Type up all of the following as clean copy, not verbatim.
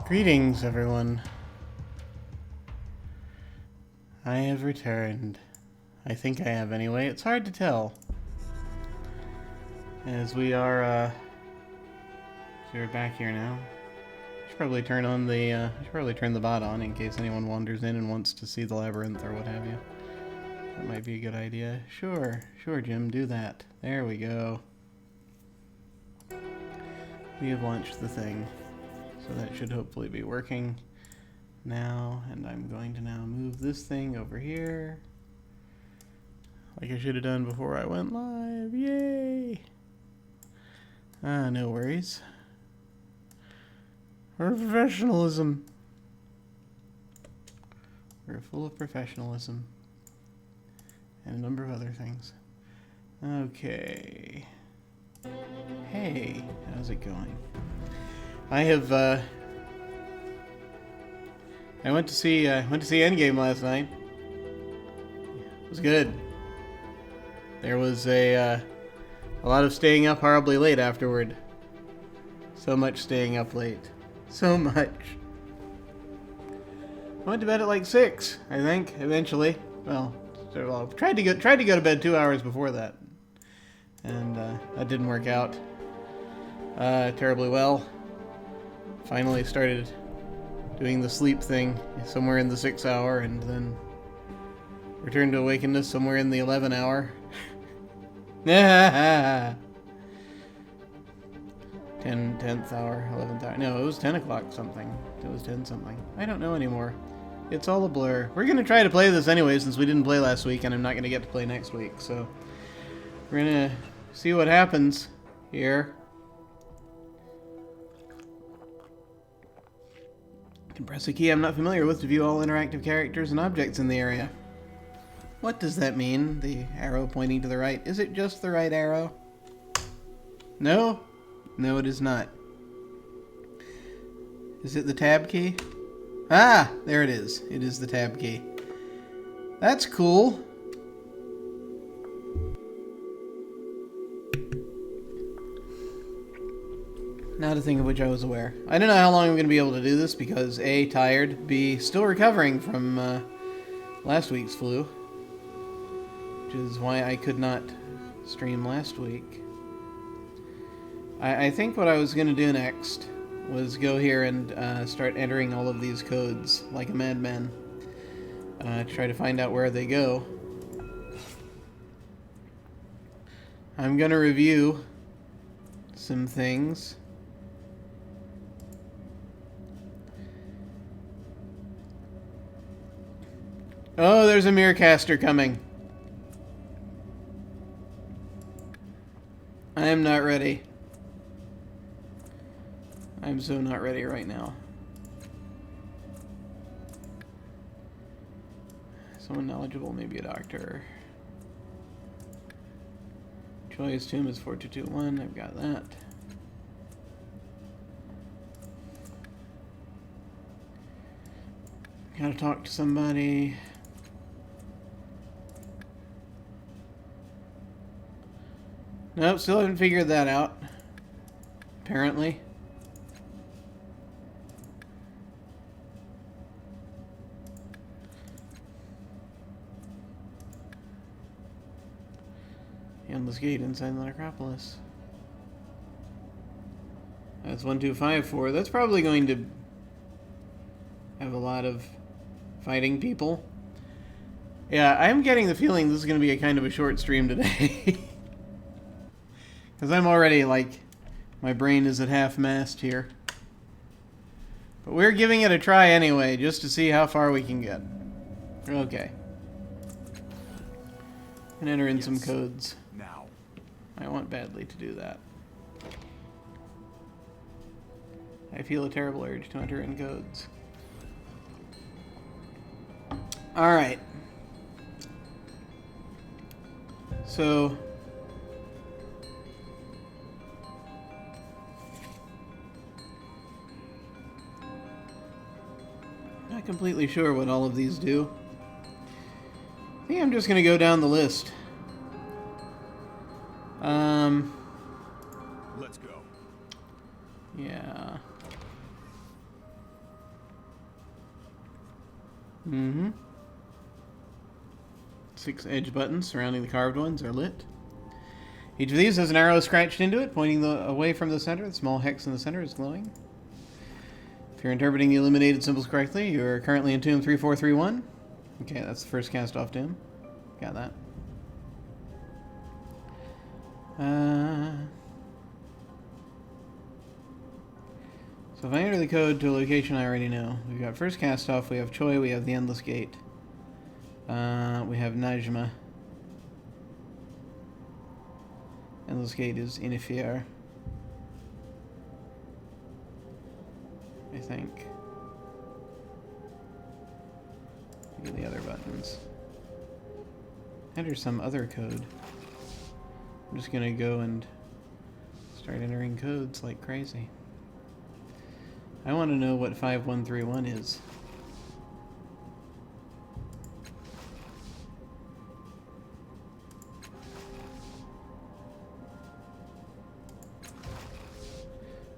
Greetings, everyone. I have returned. I think I have anyway. It's hard to tell. As we are, so we're back here now. Should probably turn on the, should probably turn the bot on in case anyone wanders in and wants to see the labyrinth or what have you. That might be a good idea. Sure, Jim, do that. There we go. We have launched the thing. So that should hopefully be working now, and I'm going to now move this thing over here like I should have done before I went live. Yay! No worries. Professionalism. We're full of professionalism and a number of other things. Okay. Hey, how's it going? I have, I went to see Endgame last night. It was good. There was a lot of staying up horribly late afterward. So much staying up late. So much. I went to bed at like 6, I think, eventually. Well, tried to go to bed 2 hours before that. And, that didn't work out, terribly well. Finally started doing the sleep thing somewhere in the 6 hour, and then returned to awakenness somewhere in the 11 hour. 10th hour, 11th hour. No, it was 10 o'clock something. It was 10 something. I don't know anymore. It's all a blur. We're going to try to play this anyway, since we didn't play last week, and I'm not going to get to play next week. So we're going to see what happens here. Can press a key I'm not familiar with to view all interactive characters and objects in the area. What does that mean? The arrow pointing to the right. Is it just the right arrow? No? No, it is not. Is it the tab key? Ah! There it is. It is the tab key. That's cool. Not a thing of which I was aware. I don't know how long I'm going to be able to do this because A, tired, B, still recovering from last week's flu, which is why I could not stream last week. I think what I was going to do next was go here and start entering all of these codes like a madman to try to find out where they go. I'm going to review some things. Oh, there's a mirror caster coming. I am not ready. I'm so not ready right now. Someone knowledgeable, maybe a doctor. Choice tomb is 4221. I've got that. Gotta talk to somebody. Nope, still haven't figured that out. Apparently. The endless gate inside the necropolis. That's 1254. That's probably going to have a lot of fighting people. Yeah, I'm getting the feeling this is going to be a kind of a short stream today. Because I'm already, like, my brain is at half-mast here. But we're giving it a try anyway, just to see how far we can get. Okay. And enter in some codes. Now. I want badly to do that. I feel a terrible urge to enter in codes. Alright. So... not completely sure what all of these do. I think I'm just going to go down the list. Let's go. Yeah. Mm-hmm. 6 edge buttons surrounding the carved ones are lit. Each of these has an arrow scratched into it, pointing away from the center. The small hex in the center is glowing. If you're interpreting the illuminated symbols correctly, you are currently in Tomb 3431. Okay, that's the first cast-off tomb. Got that. So if I enter the code to a location I already know, we've got first cast-off, we have Choi, we have the Endless Gate. We have Najma. Endless Gate is Inifir, I think. Look at the other buttons. Enter some other code. I'm just gonna go and start entering codes like crazy. I want to know what 5131 is.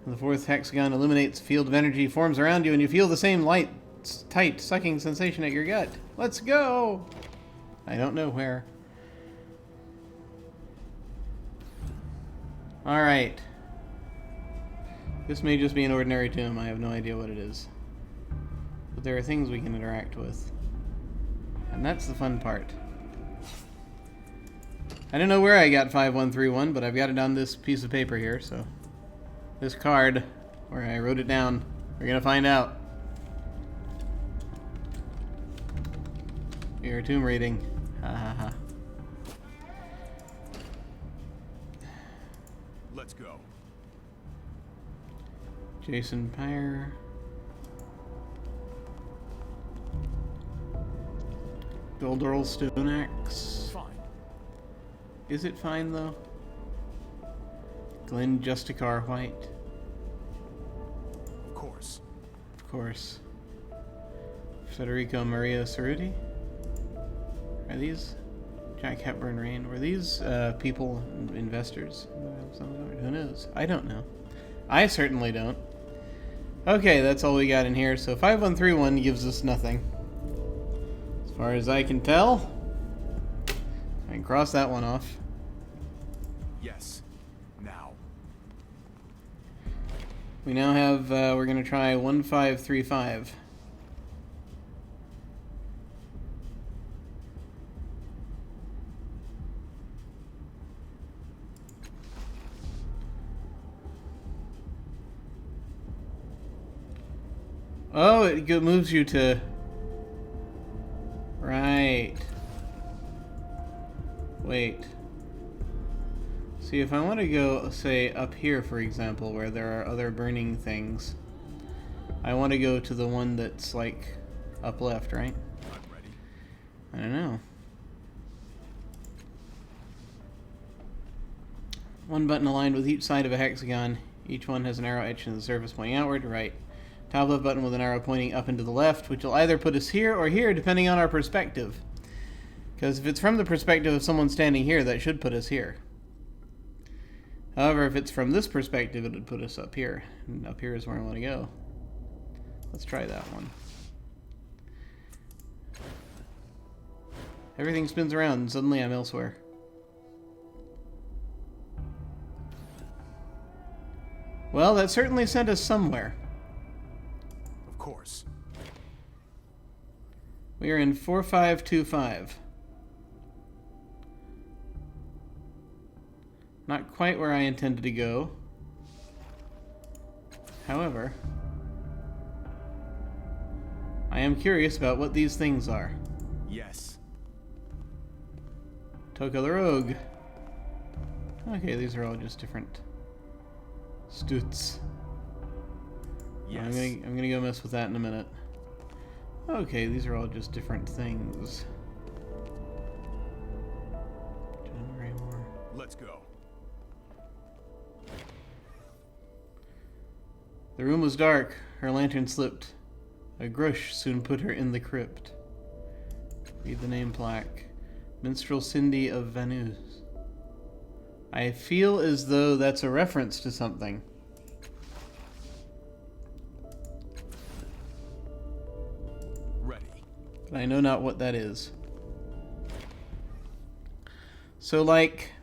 The fourth hexagon illuminates a field of energy, forms around you, and you feel the same light, tight, sucking sensation at your gut. Let's go! I don't know where. Alright. This may just be an ordinary tomb. I have no idea what it is. But there are things we can interact with. And that's the fun part. I don't know where I got 5131, but I've got it on this piece of paper here, so... This card, where I wrote it down, we're gonna find out. Your tomb rating. Ha ha ha. Let's go. Jason Pyre. Goldoral Stone Axe. Fine. Is it fine though? Glenn Justicar White. Of course. Of course. Federico Maria Cerruti. Are these Jack Hepburn Rain? Were these people, investors? Who knows? I don't know. I certainly don't. Okay, that's all we got in here. So 5131 gives us nothing. As far as I can tell. I can cross that one off. Yes. Now. We now have, we're going to try 1535. Oh, it moves you to... Right. Wait. See, if I want to go, say, up here, for example, where there are other burning things, I want to go to the one that's, like, up left, right? I'm ready. I don't know. One button aligned with each side of a hexagon. Each one has an arrow etched into the surface pointing outward, right. Top left button with an arrow pointing up and to the left, which will either put us here or here, depending on our perspective. Because if it's from the perspective of someone standing here, that should put us here. However, if it's from this perspective, it would put us up here. And up here is where I want to go. Let's try that one. Everything spins around, and suddenly I'm elsewhere. Well, that certainly sent us somewhere. Of course. We are in 4525. Not quite where I intended to go. However, I am curious about what these things are. Yes. Toka the Rogue. Okay, these are all just different stoots. Yes. I'm gonna go mess with that in a minute. Okay, these are all just different things. Let's go. The room was dark. Her lantern slipped. A grush soon put her in the crypt. Read the name plaque. Minstrel Cindy of Vanus. I feel as though that's a reference to something. Ready. but I know not what that is. So, like...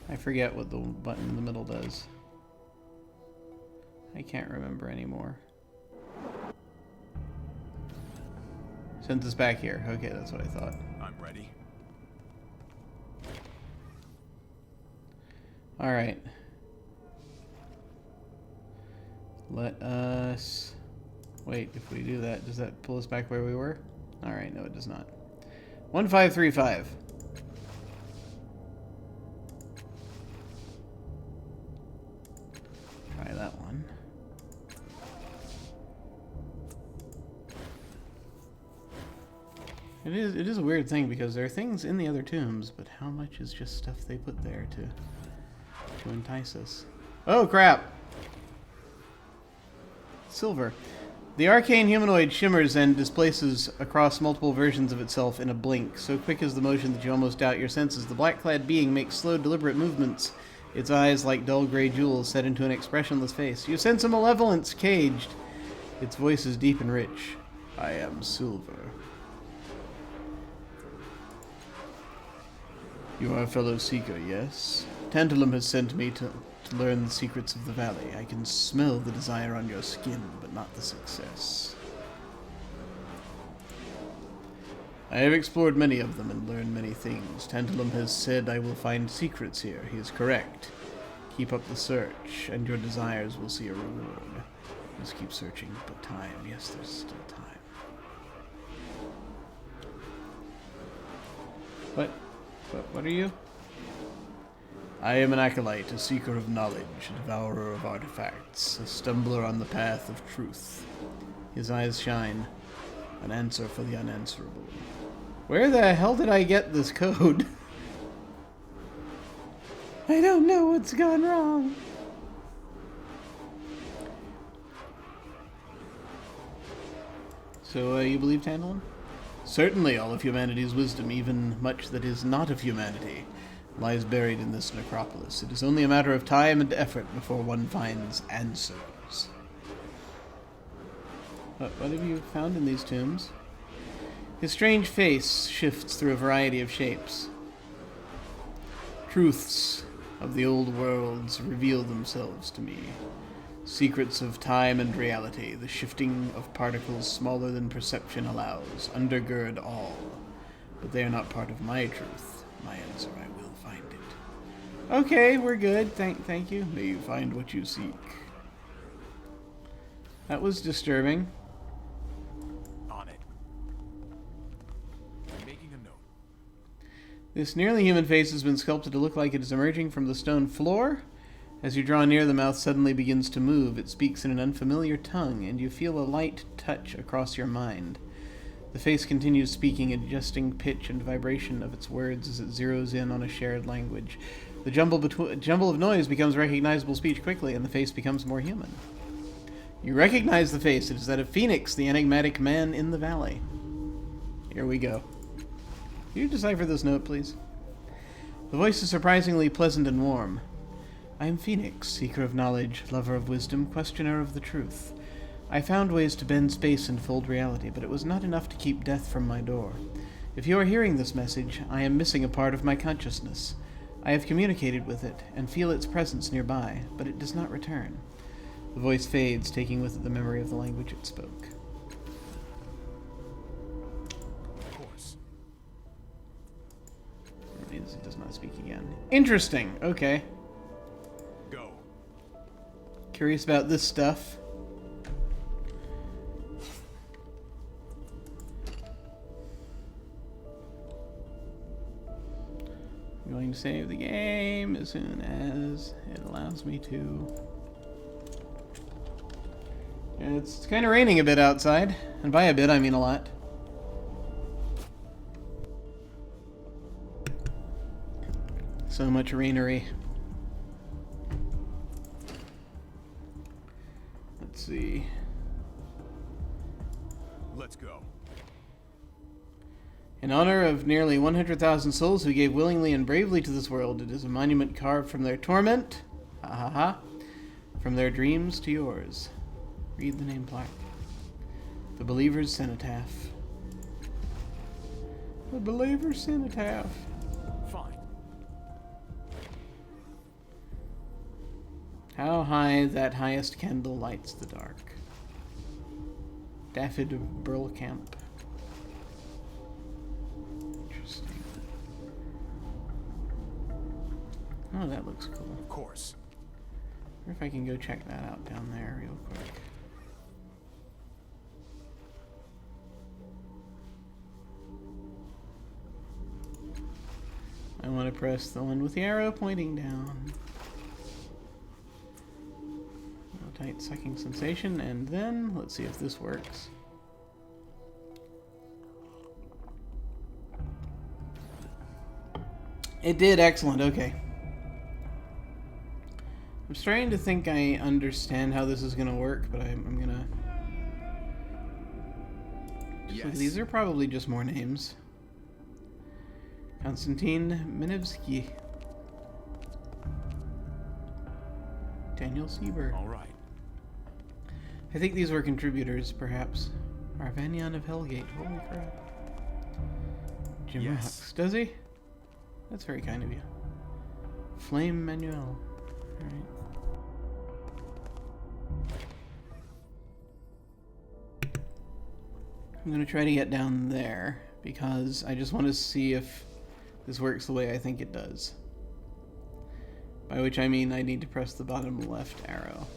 I forget what the button in the middle does. I can't remember anymore. Sent this back here. Okay, that's what I thought. I'm ready. Alright. Let us... Wait, if we do that, does that pull us back where we were? Alright, no it does not. 1535. Try that one. It is a weird thing because there are things in the other tombs, but how much is just stuff they put there to entice us? Oh crap! Silver. The arcane humanoid shimmers and displaces across multiple versions of itself in a blink. So quick is the motion that you almost doubt your senses. The black-clad being makes slow, deliberate movements. Its eyes, like dull gray jewels, set into an expressionless face. You sense a malevolence caged. Its voice is deep and rich. I am Silver. You are a fellow seeker, yes? Tantalum has sent me to learn the secrets of the valley. I can smell the desire on your skin, but not the success. I have explored many of them and learned many things. Tantalum has said I will find secrets here. He is correct. Keep up the search, and your desires will see a reward. Just keep searching, but time. Yes, there's still time. What? What are you? I am an acolyte, a seeker of knowledge, a devourer of artifacts, a stumbler on the path of truth. His eyes shine. An answer for the unanswerable. Where the hell did I get this code? I don't know what's gone wrong. So, you believe Tantalum? Certainly all of humanity's wisdom, even much that is not of humanity, lies buried in this necropolis. It is only a matter of time and effort before one finds answers. What have you found in these tombs? His strange face shifts through a variety of shapes. Truths of the old worlds reveal themselves to me. Secrets of time and reality, the shifting of particles smaller than perception allows, undergird all. But they are not part of my truth. My answer, I will find it. Okay, we're good. Thank you. May you find what you seek. That was disturbing. On it. I'm making a note. This nearly human face has been sculpted to look like it is emerging from the stone floor. As you draw near, the mouth suddenly begins to move. It speaks in an unfamiliar tongue, and you feel a light touch across your mind. The face continues speaking, adjusting pitch and vibration of its words as it zeroes in on a shared language. The jumble of noise becomes recognizable speech quickly, and the face becomes more human. You recognize the face. It is that of Phoenix, the enigmatic man in the valley. Here we go. Can you decipher this note, please? The voice is surprisingly pleasant and warm. I am Phoenix, seeker of knowledge, lover of wisdom, questioner of the truth. I found ways to bend space and fold reality, but it was not enough to keep death from my door. If you are hearing this message, I am missing a part of my consciousness. I have communicated with it, and feel its presence nearby, but it does not return. The voice fades, taking with it the memory of the language it spoke. Of course. It means it does not speak again. Interesting. Okay. Go. Curious about this stuff. I'm going to save the game as soon as it allows me to. It's kind of raining a bit outside, and by a bit I mean a lot. So much rainery. Let's see. In honor of nearly 100,000 souls who gave willingly and bravely to this world, it is a monument carved from their torment, ha ha ha, from their dreams to yours. Read the name plaque. The Believer's Cenotaph. The Believer's Cenotaph. Fine. How high that highest candle lights the dark. Daffod Burlcamp. Interesting. Oh, that looks cool. Of course. I wonder if I can go check that out down there real quick. I want to press the one with the arrow pointing down. A tight sucking sensation, and then let's see if this works. It did, excellent, okay. I'm starting to think I understand how this is going to work, but I'm going to... Yes. These are probably just more names. Konstantin Minevsky. Daniel Sieber. All right. I think these were contributors, perhaps. Arvanian of Hellgate. Holy crap. Jim Yes. Rocks. Does he? That's very kind of you. Flame Manuel. Alright. I'm going to try to get down there, because I just want to see if this works the way I think it does. By which I mean I need to press the bottom left arrow.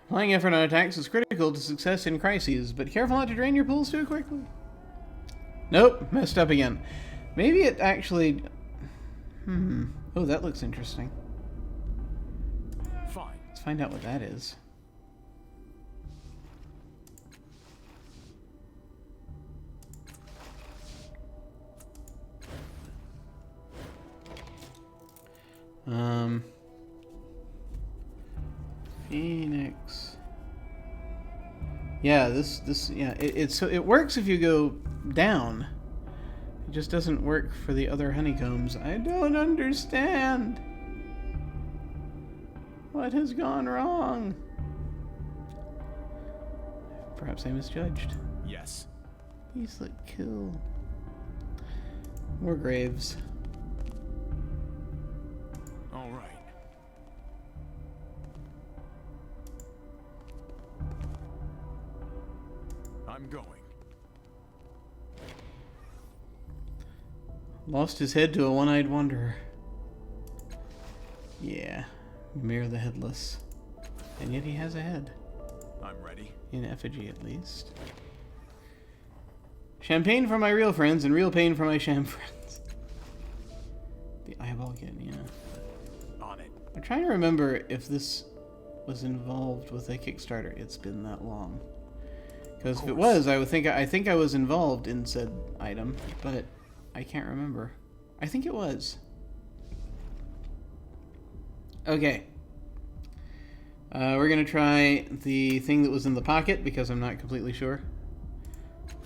Applying effort on attacks is critical to success in crises, but careful not to drain your pools too quickly. Nope, messed up again. Maybe it actually... Oh, that looks interesting. Fine. Let's find out what that is. Phoenix. Yeah, it works if you go down. It just doesn't work for the other honeycombs. I don't understand. What has gone wrong? Perhaps I misjudged. Yes. These look cool. More graves. All right. I'm going. Lost his head to a one-eyed wanderer. Yeah, Mir the Headless. And yet he has a head. I'm ready. In effigy, at least. Champagne for my real friends and real pain for my sham friends. The eyeball again, yeah. On it. I'm trying to remember if this was involved with a Kickstarter. It's been that long. Because if it was, I think I was involved in said item, but I can't remember. I think it was. Okay. We're gonna try the thing that was in the pocket because I'm not completely sure.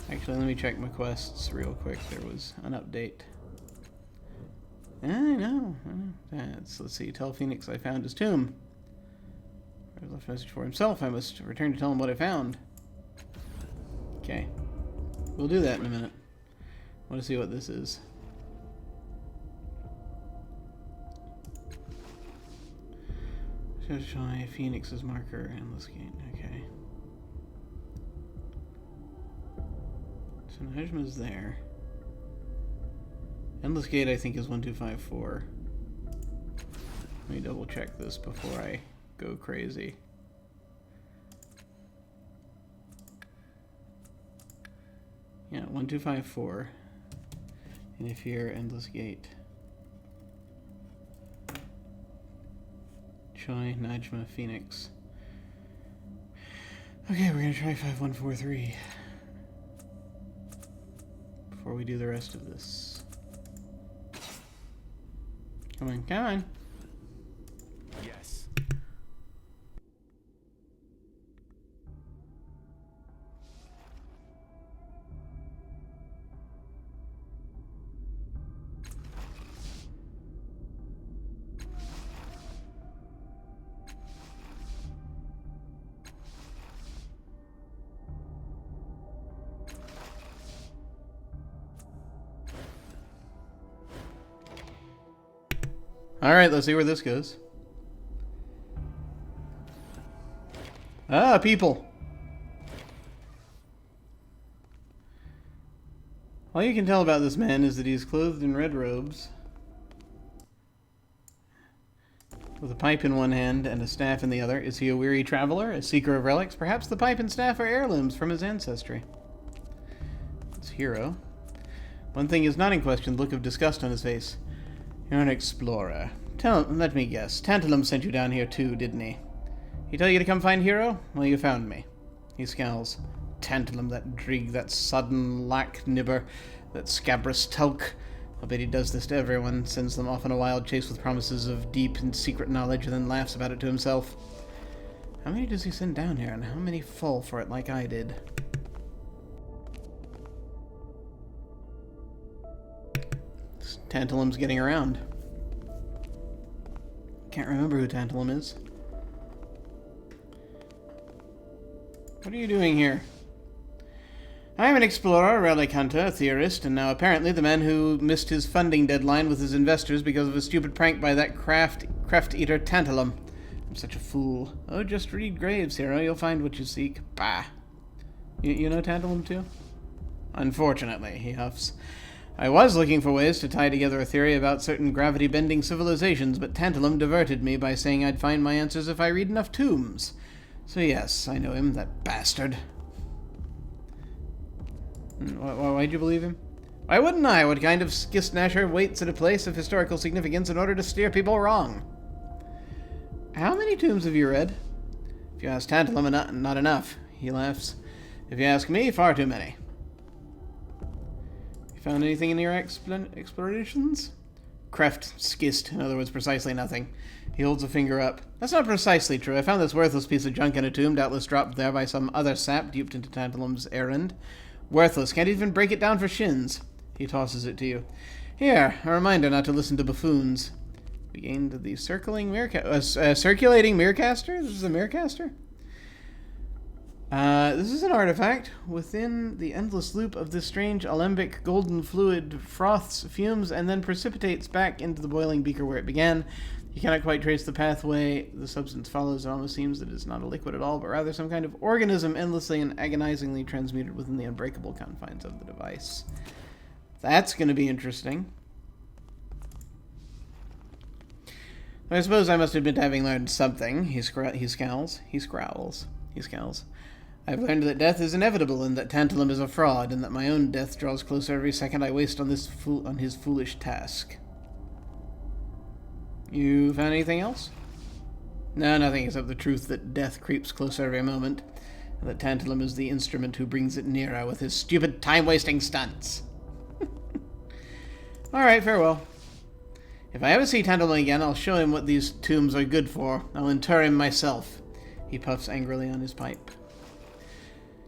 Actually, let me check my quests real quick. There was an update. I know. Let's see. Tell Phoenix I found his tomb. I left a message for himself. I must return to tell him what I found. Okay. We'll do that in a minute. I want to see what this is. Show Phoenix's marker, endless gate. Okay. So Najma's there. Endless gate, I think, is 1254. Let me double check this before I go crazy. Yeah, 1254. And if you're endless gate. Choi, Najma, Phoenix. Okay, we're gonna try 5143 before we do the rest of this. Come on, come on. Yes. Alright, let's see where this goes. Ah, people. All you can tell about this man is that he is clothed in red robes, with a pipe in one hand and a staff in the other. Is he a weary traveler, a seeker of relics? Perhaps the pipe and staff are heirlooms from his ancestry. It's hero. One thing is not in question, the look of disgust on his face. You're an explorer. Let me guess. Tantalum sent you down here too, didn't he? He tell you to come find Hero? Well, you found me. He scowls. Tantalum, that drig, that sudden lack nibber, that scabrous tulk. I'll bet he does this to everyone, sends them off on a wild chase with promises of deep and secret knowledge, and then laughs about it to himself. How many does he send down here, and how many fall for it like I did? Tantalum's getting around. Can't remember who Tantalum is. What are you doing here? I'm an explorer, a relic hunter, a theorist, and now apparently the man who missed his funding deadline with his investors because of a stupid prank by that craft-eater Tantalum. I'm such a fool. Oh, just read Graves, hero. You'll find what you seek. Bah. You know Tantalum, too? Unfortunately, he huffs. I was looking for ways to tie together a theory about certain gravity-bending civilizations, but Tantalum diverted me by saying I'd find my answers if I read enough tombs. So yes, I know him, that bastard. Why'd you believe him? Why wouldn't I? What kind of skist-nasher waits at a place of historical significance in order to steer people wrong? How many tombs have you read? If you ask Tantalum, not enough. He laughs. If you ask me, far too many. You found anything in your explorations? Kreft, skist, in other words, precisely nothing. He holds a finger up. That's not precisely true. I found this worthless piece of junk in a tomb, doubtless dropped there by some other sap duped into Tantalum's errand. Worthless. Can't even break it down for shins. He tosses it to you. Here, a reminder not to listen to buffoons. We gained the circulating mirrorcaster? This is a mirrorcaster? This is an artifact. Within the endless loop of this strange alembic golden fluid froths, fumes, and then precipitates back into the boiling beaker where it began. You cannot quite trace the pathway the substance follows. It almost seems that it is not a liquid at all, but rather some kind of organism endlessly and agonizingly transmuted within the unbreakable confines of the device. That's going to be interesting. I suppose I must admit to having learned something. He scowls. I've learned that death is inevitable, and that Tantalum is a fraud, and that my own death draws closer every second I waste on his foolish task. You found anything else? No, nothing except the truth that death creeps closer every moment, and that Tantalum is the instrument who brings it nearer with his stupid time-wasting stunts. Alright, farewell. If I ever see Tantalum again, I'll show him what these tombs are good for. I'll inter him myself. He puffs angrily on his pipe.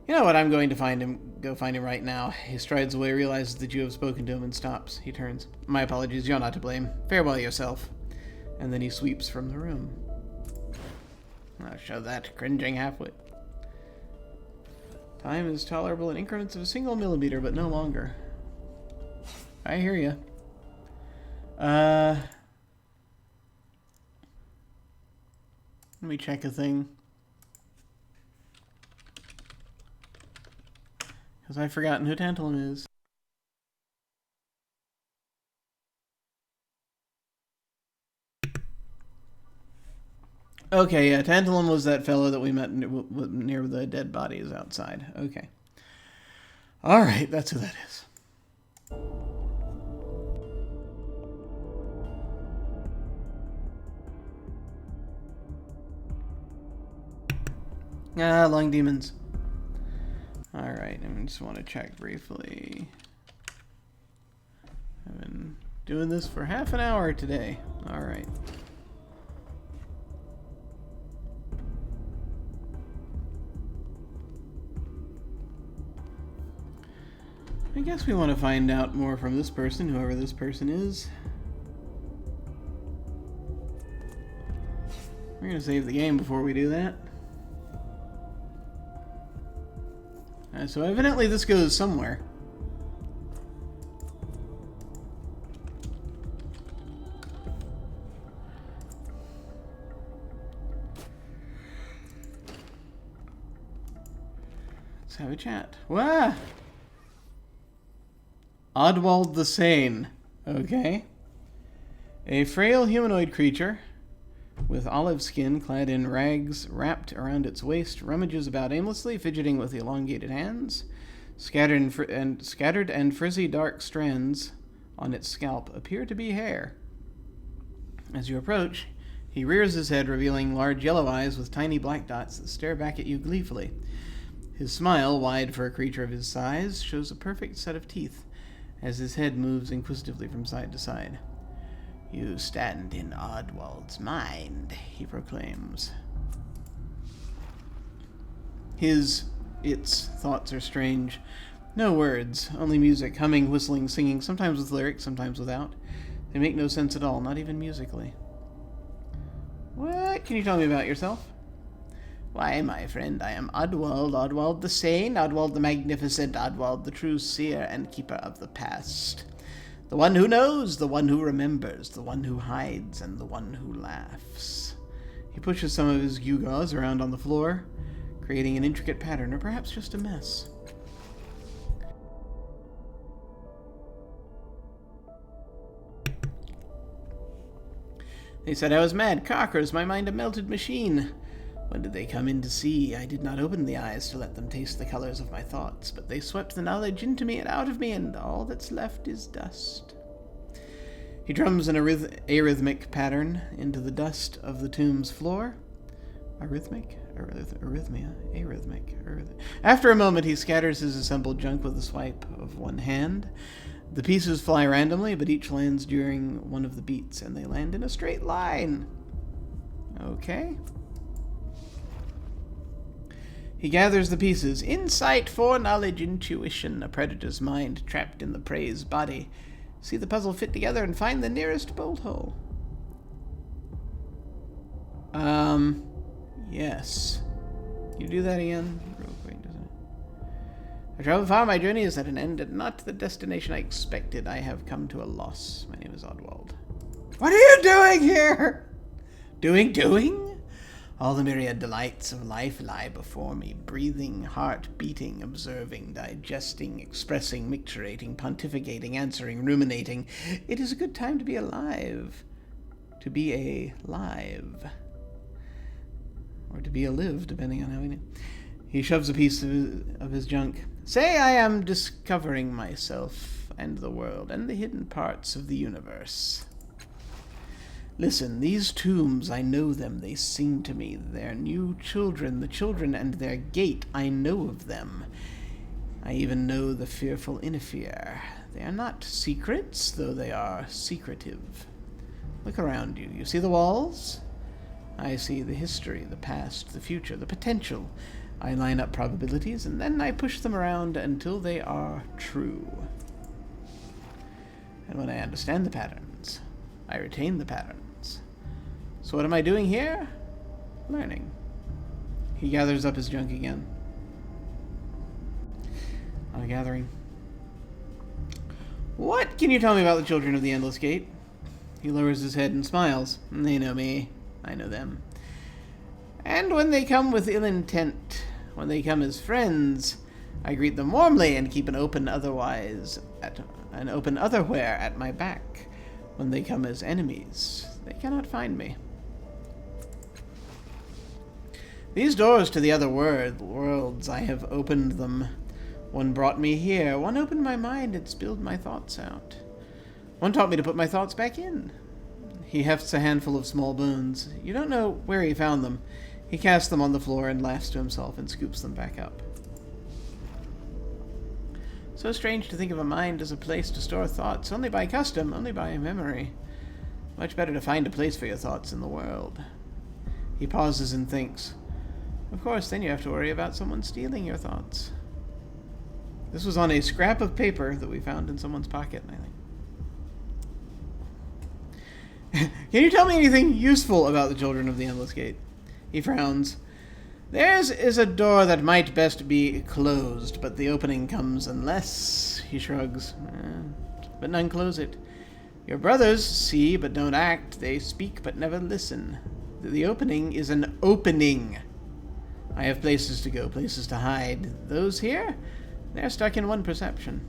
You know what, I'm going to go find him right now. He strides away, realizes that you have spoken to him, and stops. He turns. My apologies, you're not to blame. Farewell yourself. And then he sweeps from the room. I'll show that, cringing halfwit. Time is tolerable in increments of a single millimeter, but no longer. I hear ya. Let me check a thing. Because I've forgotten who Tantalum is. Okay, yeah, Tantalum was that fellow that we met near the dead bodies outside. Okay. Alright, that's who that is. Ah, long demons. Alright, I just want to check briefly. I've been doing this for half an hour today. Alright. I guess we want to find out more from this person, whoever this person is. We're going to save the game before we do that. So evidently this goes somewhere. Let's have a chat. Wah! Oddwald the Sane. Okay. A frail humanoid creature with olive skin clad in rags wrapped around its waist rummages about aimlessly, fidgeting with elongated hands. Scattered and frizzy dark strands on its scalp appear to be hair. As you approach, he rears his head, revealing large yellow eyes with tiny black dots that stare back at you gleefully. His smile, wide for a creature of his size, shows a perfect set of teeth as his head moves inquisitively from side to side. "You stand in Oddwald's mind," he proclaims. Its thoughts are strange. No words, only music, humming, whistling, singing, sometimes with lyrics, sometimes without. They make no sense at all, not even musically. What can you tell me about yourself? Why, my friend, I am Oddwald, Oddwald the Sane, Oddwald the Magnificent, Oddwald the true seer and keeper of the past. The one who knows, the one who remembers, the one who hides, and the one who laughs. He pushes some of his gewgaws around on the floor, creating an intricate pattern, or perhaps just a mess. They said I was mad, cockers, my mind a melted machine. When did they come in to see? I did not open the eyes to let them taste the colors of my thoughts, but they swept the knowledge into me and out of me, and all that's left is dust. He drums an arrhythmic pattern into the dust of the tomb's floor. Arrhythmic? Arrhythmic. After a moment, he scatters his assembled junk with a swipe of one hand. The pieces fly randomly, but each lands during one of the beats, and they land in a straight line. Okay. He gathers the pieces. Insight, foreknowledge, intuition. A predator's mind trapped in the prey's body. See the puzzle fit together and find the nearest bolt hole. Yes. Can you do that again? Real quick, doesn't it? I travel far, my journey is at an end, and not the destination I expected. I have come to a loss. My name is Oddwald. What are you doing here? Doing? All the myriad delights of life lie before me, breathing, heart beating, observing, digesting, expressing, micturating, pontificating, answering, ruminating. It is a good time to be alive. To be alive. Or to be alive, depending on how we know. He shoves a piece of his junk. Say I am discovering myself and the world and the hidden parts of the universe. Listen, these tombs, I know them, they sing to me. Their new children, the children and their gate, I know of them. I even know the fearful Inifir. They are not secrets, though they are secretive. Look around you. You see the walls? I see the history, the past, the future, the potential. I line up probabilities, and then I push them around until they are true. And when I understand the patterns, I retain the patterns. So what am I doing here? Learning. He gathers up his junk again. On a gathering. What can you tell me about the children of the Endless Gate? He lowers his head and smiles. They know me. I know them. And when they come with ill intent, when they come as friends, I greet them warmly and keep an open otherwhere at my back. When they come as enemies, they cannot find me. These doors to the other worlds, I have opened them. One brought me here. One opened my mind and spilled my thoughts out. One taught me to put my thoughts back in. He hefts a handful of small bones. You don't know where he found them. He casts them on the floor and laughs to himself and scoops them back up. So strange to think of a mind as a place to store thoughts, only by custom, only by memory. Much better to find a place for your thoughts in the world. He pauses and thinks. Of course, then you have to worry about someone stealing your thoughts. This was on a scrap of paper that we found in someone's pocket, I think. Can you tell me anything useful about the children of the Endless Gate? He frowns. Theirs is a door that might best be closed, but the opening comes unless... He shrugs. But none close it. Your brothers see but don't act. They speak but never listen. The opening is an opening. I have places to go, places to hide. Those here, they're stuck in one perception.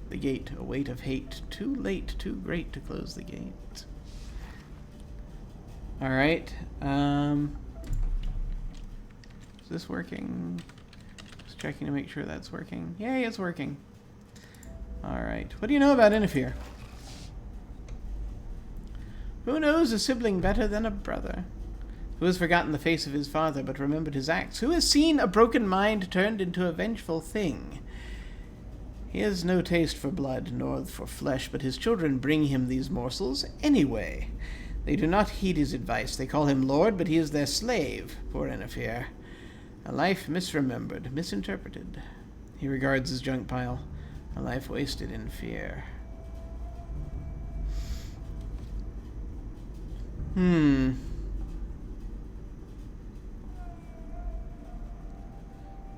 The gate, a weight of hate. Too late, too great to close the gate. Alright, is this working? Just checking to make sure that's working. Yay, it's working. Alright, what do you know about Inafir? Who knows a sibling better than a brother? Who has forgotten the face of his father but remembered his acts? Who has seen a broken mind turned into a vengeful thing? He has no taste for blood nor for flesh, but his children bring him these morsels anyway. They do not heed his advice. They call him lord, but he is their slave. Poor Inafir. A life misremembered, misinterpreted. He regards his junk pile. A life wasted in fear.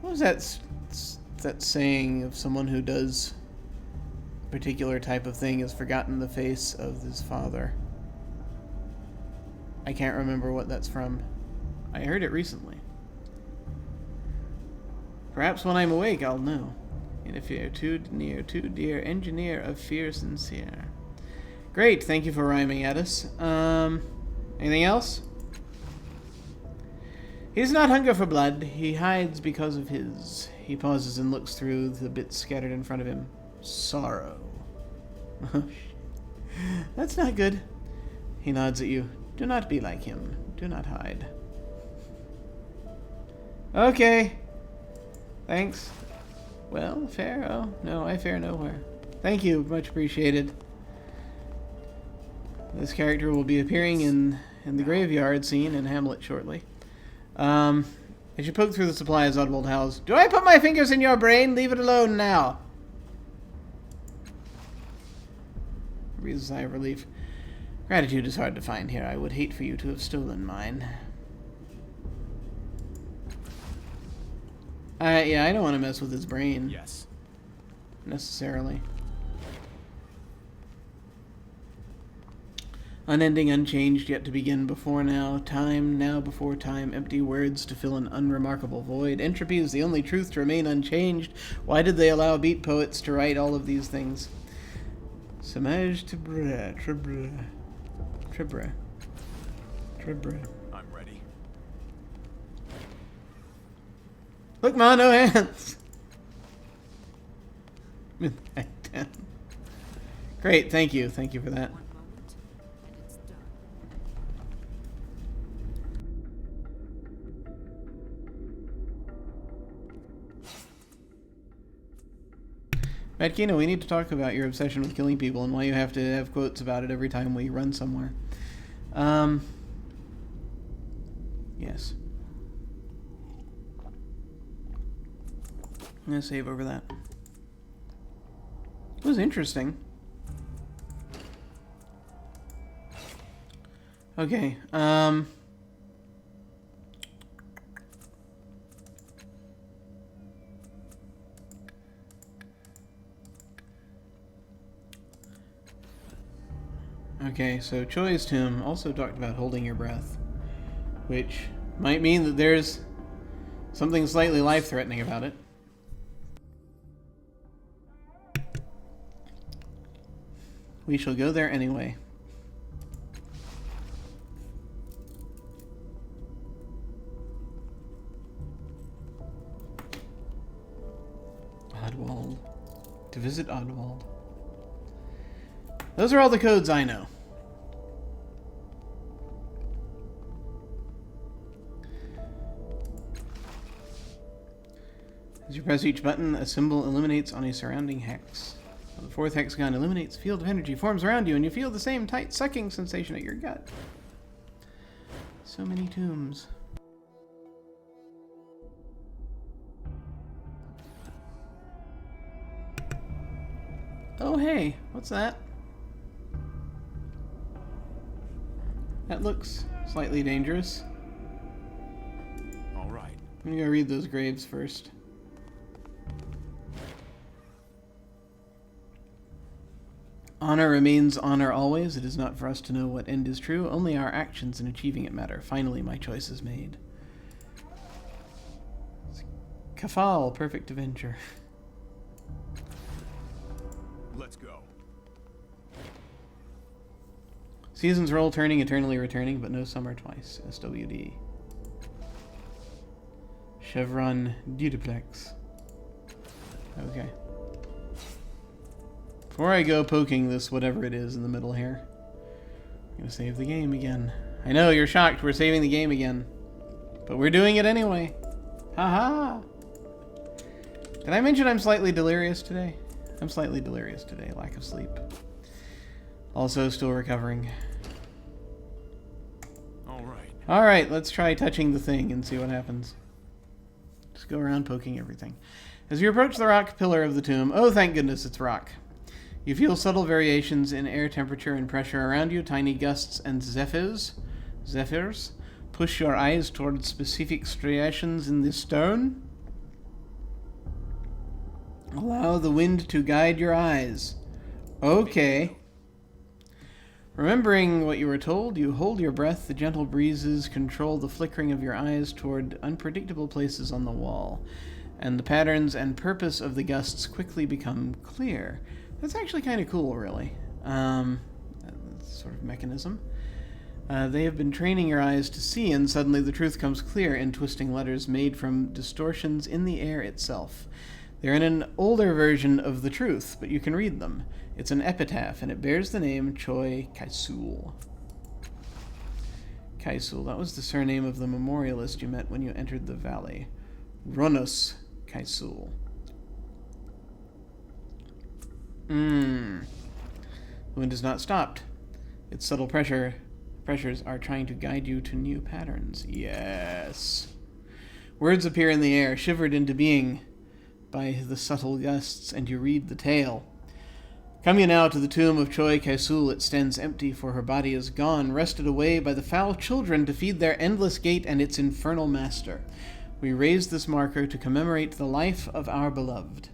What was that saying of someone who does a particular type of thing has forgotten the face of his father? I can't remember what that's from. I heard it recently. Perhaps when I'm awake I'll know. In a fear too near, too dear, engineer of fear sincere. Great, thank you for rhyming at us. Anything else? He does not hunger for blood. He hides because of his. He pauses and looks through the bits scattered in front of him. Sorrow. That's not good. He nods at you. Do not be like him. Do not hide. Okay. Thanks. Well, fair. Oh, no, I fare nowhere. Thank you. Much appreciated. This character will be appearing in the graveyard scene in Hamlet shortly. As you poke through the supplies, Oddwald howls, "Do I put my fingers in your brain? Leave it alone now." Breathes a sigh of relief. Gratitude is hard to find here. I would hate for you to have stolen mine. Yeah, I don't want to mess with his brain. Yes. Necessarily. Unending, unchanged, yet to begin before now. Time, now before time. Empty words to fill an unremarkable void. Entropy is the only truth to remain unchanged. Why did they allow beat poets to write all of these things? Samaj Tibra, Tribra. Tribra. Tribra. I'm ready. Look, Ma, no hands! Midnight 10. Great, thank you. Thank you for that. One moment, and it's done. Matkino, we need to talk about your obsession with killing people and why you have to have quotes about it every time we run somewhere. Yes. I'm gonna save over that. It was interesting. Okay, okay, so Choi's tomb also talked about holding your breath, which might mean that there's something slightly life-threatening about it. We shall go there anyway. Oddwald. To visit Oddwald. Those are all the codes I know. As you press each button, a symbol illuminates on a surrounding hex. The fourth hexagon illuminates, field of energy forms around you, and you feel the same tight sucking sensation at your gut. So many tombs. Oh hey, what's that? That looks slightly dangerous. All right. I'm gonna go read those graves first. Honor remains honor always. It is not for us to know what end is true. Only our actions in achieving it matter. Finally, my choice is made. Kafal, Perfect Avenger. Let's go. Seasons roll, turning, eternally returning, but no summer twice. SWD. Chevron Dudiplex. Okay. Before I go poking this whatever it is in the middle here, I'm gonna save the game again. I know, you're shocked, we're saving the game again. But we're doing it anyway. Haha! Did I mention I'm slightly delirious today? I'm slightly delirious today, lack of sleep. Also still recovering. Alright, let's try touching the thing and see what happens. Just go around poking everything. As you approach the rock pillar of the tomb, oh thank goodness it's rock. You feel subtle variations in air temperature and pressure around you, tiny gusts and zephyrs push your eyes towards specific striations in the stone. Allow the wind to guide your eyes. Okay. Remembering what you were told, you hold your breath. The gentle breezes control the flickering of your eyes toward unpredictable places on the wall, and the patterns and purpose of the gusts quickly become clear. That's actually kind of cool, really. Sort of mechanism. They have been training your eyes to see, and suddenly the truth comes clear in twisting letters made from distortions in the air itself. They're in an older version of the truth, but you can read them. It's an epitaph, and it bears the name Choi Kaisul. Kaisul, that was the surname of the memorialist you met when you entered the valley. Ronos Kaisul. The wind has not stopped. Its subtle pressures are trying to guide you to new patterns. Yes. Words appear in the air, shivered into being by the subtle gusts, and you read the tale. Come you now to the tomb of Choi Kaisul. It stands empty, for her body is gone, wrested away by the foul children to feed their endless gate and its infernal master. We raise this marker to commemorate the life of our beloved,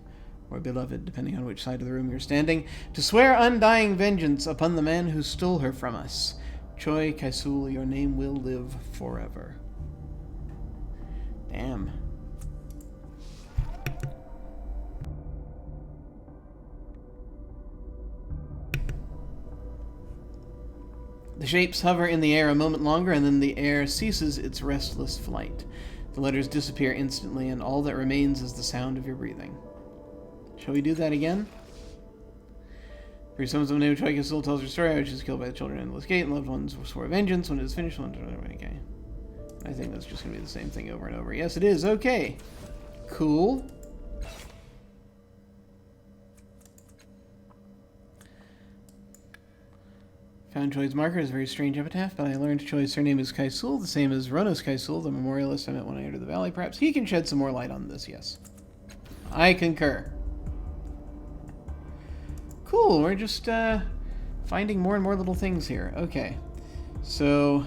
or beloved, depending on which side of the room you're standing, to swear undying vengeance upon the man who stole her from us. Choi Kaisul, your name will live forever. Damn. The shapes hover in the air a moment longer, and then the air ceases its restless flight. The letters disappear instantly, and all that remains is the sound of your breathing. Shall we do that again? For someone the name of Choi Kaisul tells her story how she was killed by the children in Endless Gate, and loved ones swore vengeance when it is finished. Okay. I think that's just going to be the same thing over and over. Yes, it is. Okay. Cool. Found Choi's marker is a very strange epitaph, but I learned Choi's surname is Kaisul, the same as Ronos Kaisul, the memorialist I met when I entered the valley. Perhaps he can shed some more light on this, yes. I concur. Cool, we're just finding more and more little things here. Okay, so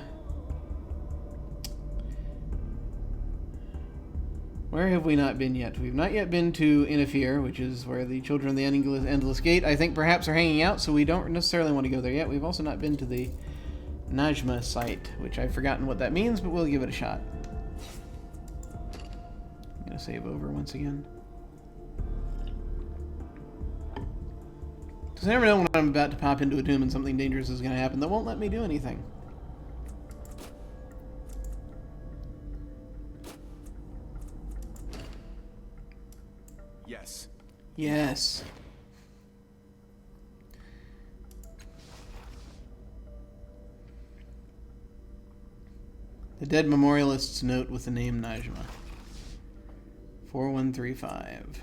where have we not been yet? We've not yet been to Inafir, which is where the children of the Endless Gate, I think, perhaps are hanging out, so we don't necessarily want to go there yet. We've also not been to the Najma site, which I've forgotten what that means, but we'll give it a shot. I'm going to save over once again. Because I never know when I'm about to pop into a tomb and something dangerous is going to happen that won't let me do anything. Yes. Yes. The dead memorialist's note with the name Najma. 4135.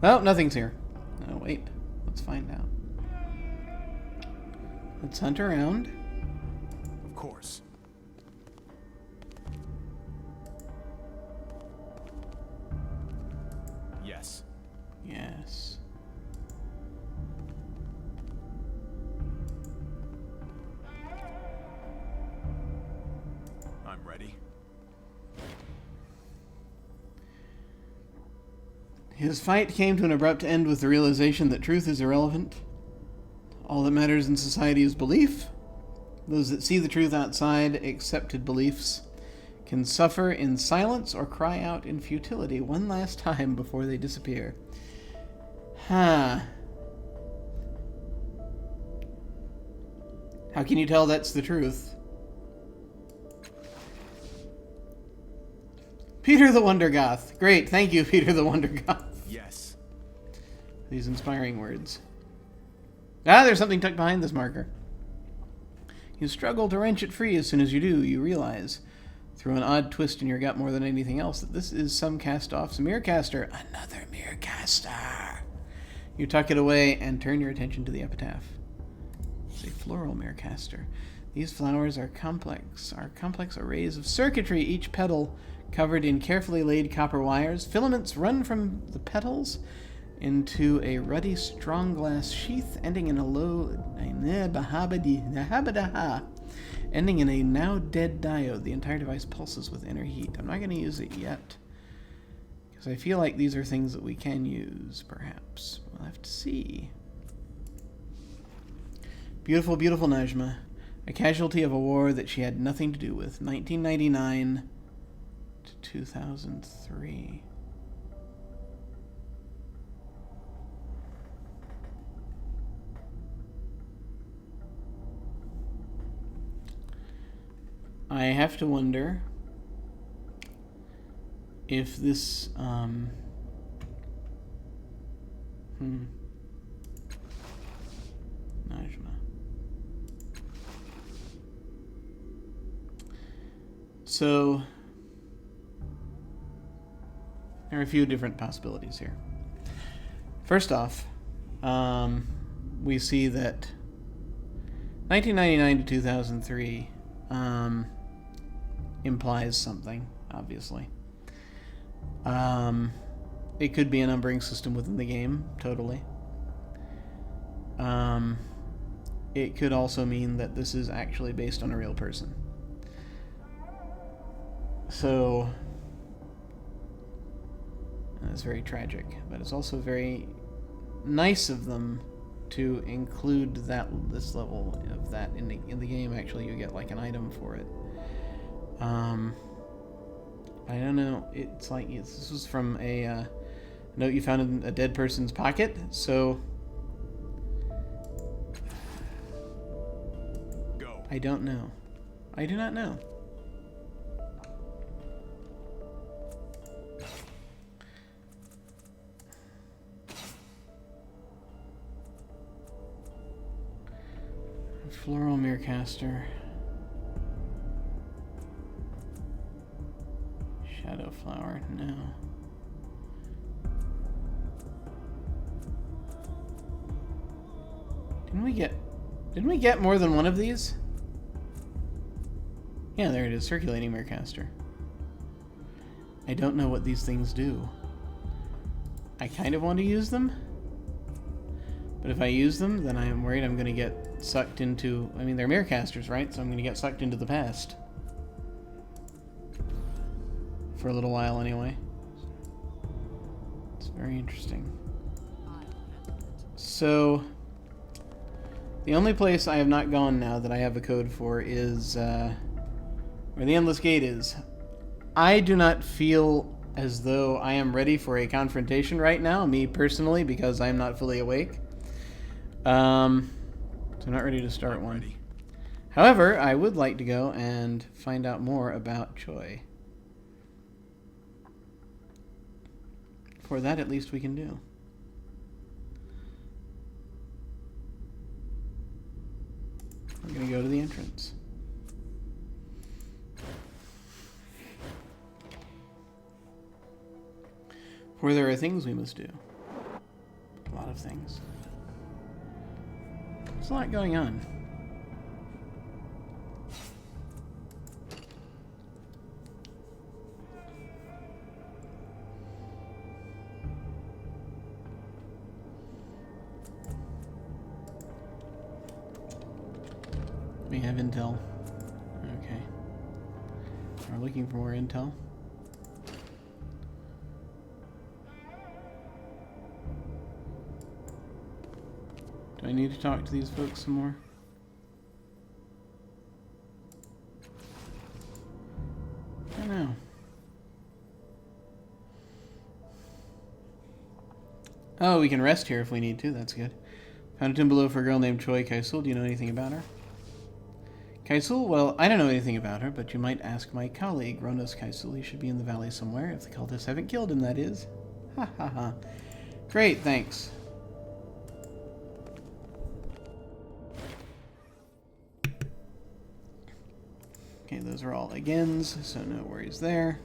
Oh, nothing's here. Oh, wait. Let's find out. Let's hunt around. Of course. Yes. Yes. I'm ready. His fight came to an abrupt end with the realization that truth is irrelevant. All that matters in society is belief. Those that see the truth outside accepted beliefs can suffer in silence or cry out in futility one last time before they disappear. Huh. How can you tell that's the truth? Peter the Wonder Goth. Great, thank you, Peter the Wonder Goth. Yes. These inspiring words. Ah, there's something tucked behind this marker. You struggle to wrench it free. As soon as you do, you realize, through an odd twist in your gut more than anything else, that this is some Castoff's mirror caster. Another mirror caster. You tuck it away and turn your attention to the epitaph. It's a floral mirror caster. These flowers are complex arrays of circuitry, each petal covered in carefully laid copper wires. Filaments run from the petals into a ruddy strong glass sheath, ending in a ending in a now dead diode. The entire device pulses with inner heat. I'm not going to use it yet, because I feel like these are things that we can use, perhaps. We'll have to see. Beautiful, beautiful Najma. A casualty of a war that she had nothing to do with. 1999 to 2003. I have to wonder if this, Najma. So, there are a few different possibilities here. First off, we see that 1999 to 2003 implies something, obviously. It could be a numbering system within the game, totally. It could also mean that this is actually based on a real person. So, that's very tragic, but it's also very nice of them to include this level of that in the game. Actually, you get like an item for it. I don't know. It's like this was from a note you found in a dead person's pocket. So Go. I don't know. I do not know. Floral mirror caster. Shadow flower, no. Didn't we get more than one of these? Yeah, there it is, circulating mirror caster. I don't know what these things do. I kind of want to use them. But if I use them, then I'm worried I'm going to get sucked into... I mean, they're mirror casters, right? So I'm going to get sucked into the past. For a little while, anyway. It's very interesting. So, the only place I have not gone now that I have a code for is where the Endless Gate is. I do not feel as though I am ready for a confrontation right now, me personally, because I am not fully awake. So I'm not ready to start one. Ready. However, I would like to go and find out more about Choi. For that, at least we can do. We're going to go to the entrance. For there are things we must do. A lot of things. There's a lot going on. We have intel. Okay. We're looking for more intel. I need to talk to these folks some more? I don't know. Oh, we can rest here if we need to. That's good. Found a tomb below for a girl named Choi Kaisul. Do you know anything about her? Kaisul? Well, I don't know anything about her, but you might ask my colleague, Ronos Kaisul. He should be in the valley somewhere, if the cultists haven't killed him, that is. Ha ha ha. Great, thanks. Okay, those are all agains, so no worries there.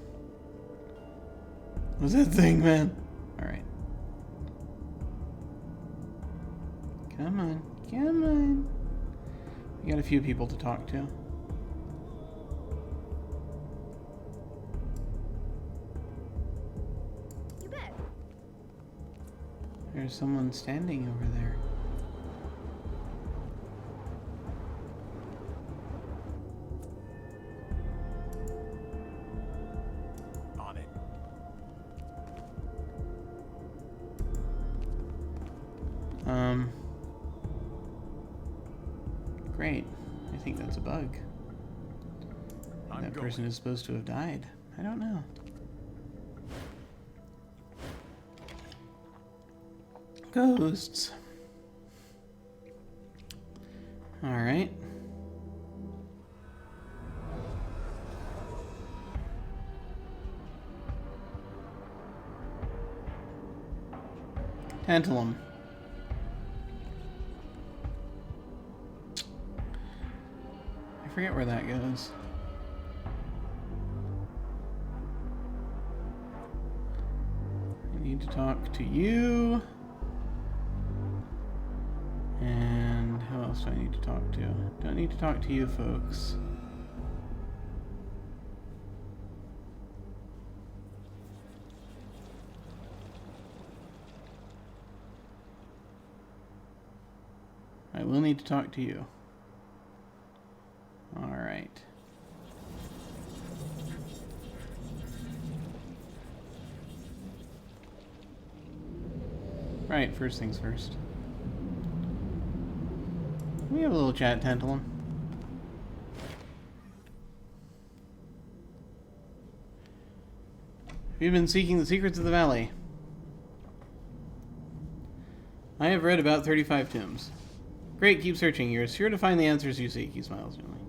What's that thing, man? Alright. Come on, come on. We got a few people to talk to. You bet. There's someone standing over there. On it. Great. I think that's a bug. I'm That going. person is supposed to have died. I don't know. Ghosts. Alright. Tantalum. I forget where that goes. I need to talk to you. And who else do I need to talk to? Don't need to talk to you folks. I will need to talk to you. Alright. Right, first things first. We have a little chat, Tantalum. Have you been seeking the secrets of the valley? I have read about 35 tombs. Great, keep searching. You're sure to find the answers you seek. He smiles gently.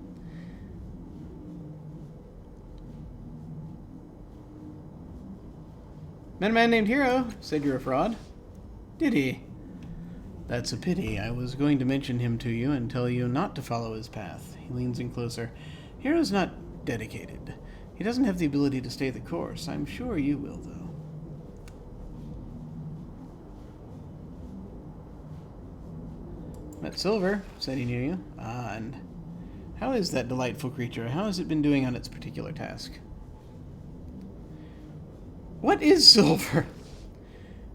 Met a man named Hero. Said you're a fraud. Did he? That's a pity. I was going to mention him to you and tell you not to follow his path. He leans in closer. Hero's not dedicated. He doesn't have the ability to stay the course. I'm sure you will, though. Met Silver. Said he knew you. Ah, and how is that delightful creature? How has it been doing on its particular task? What is Silver?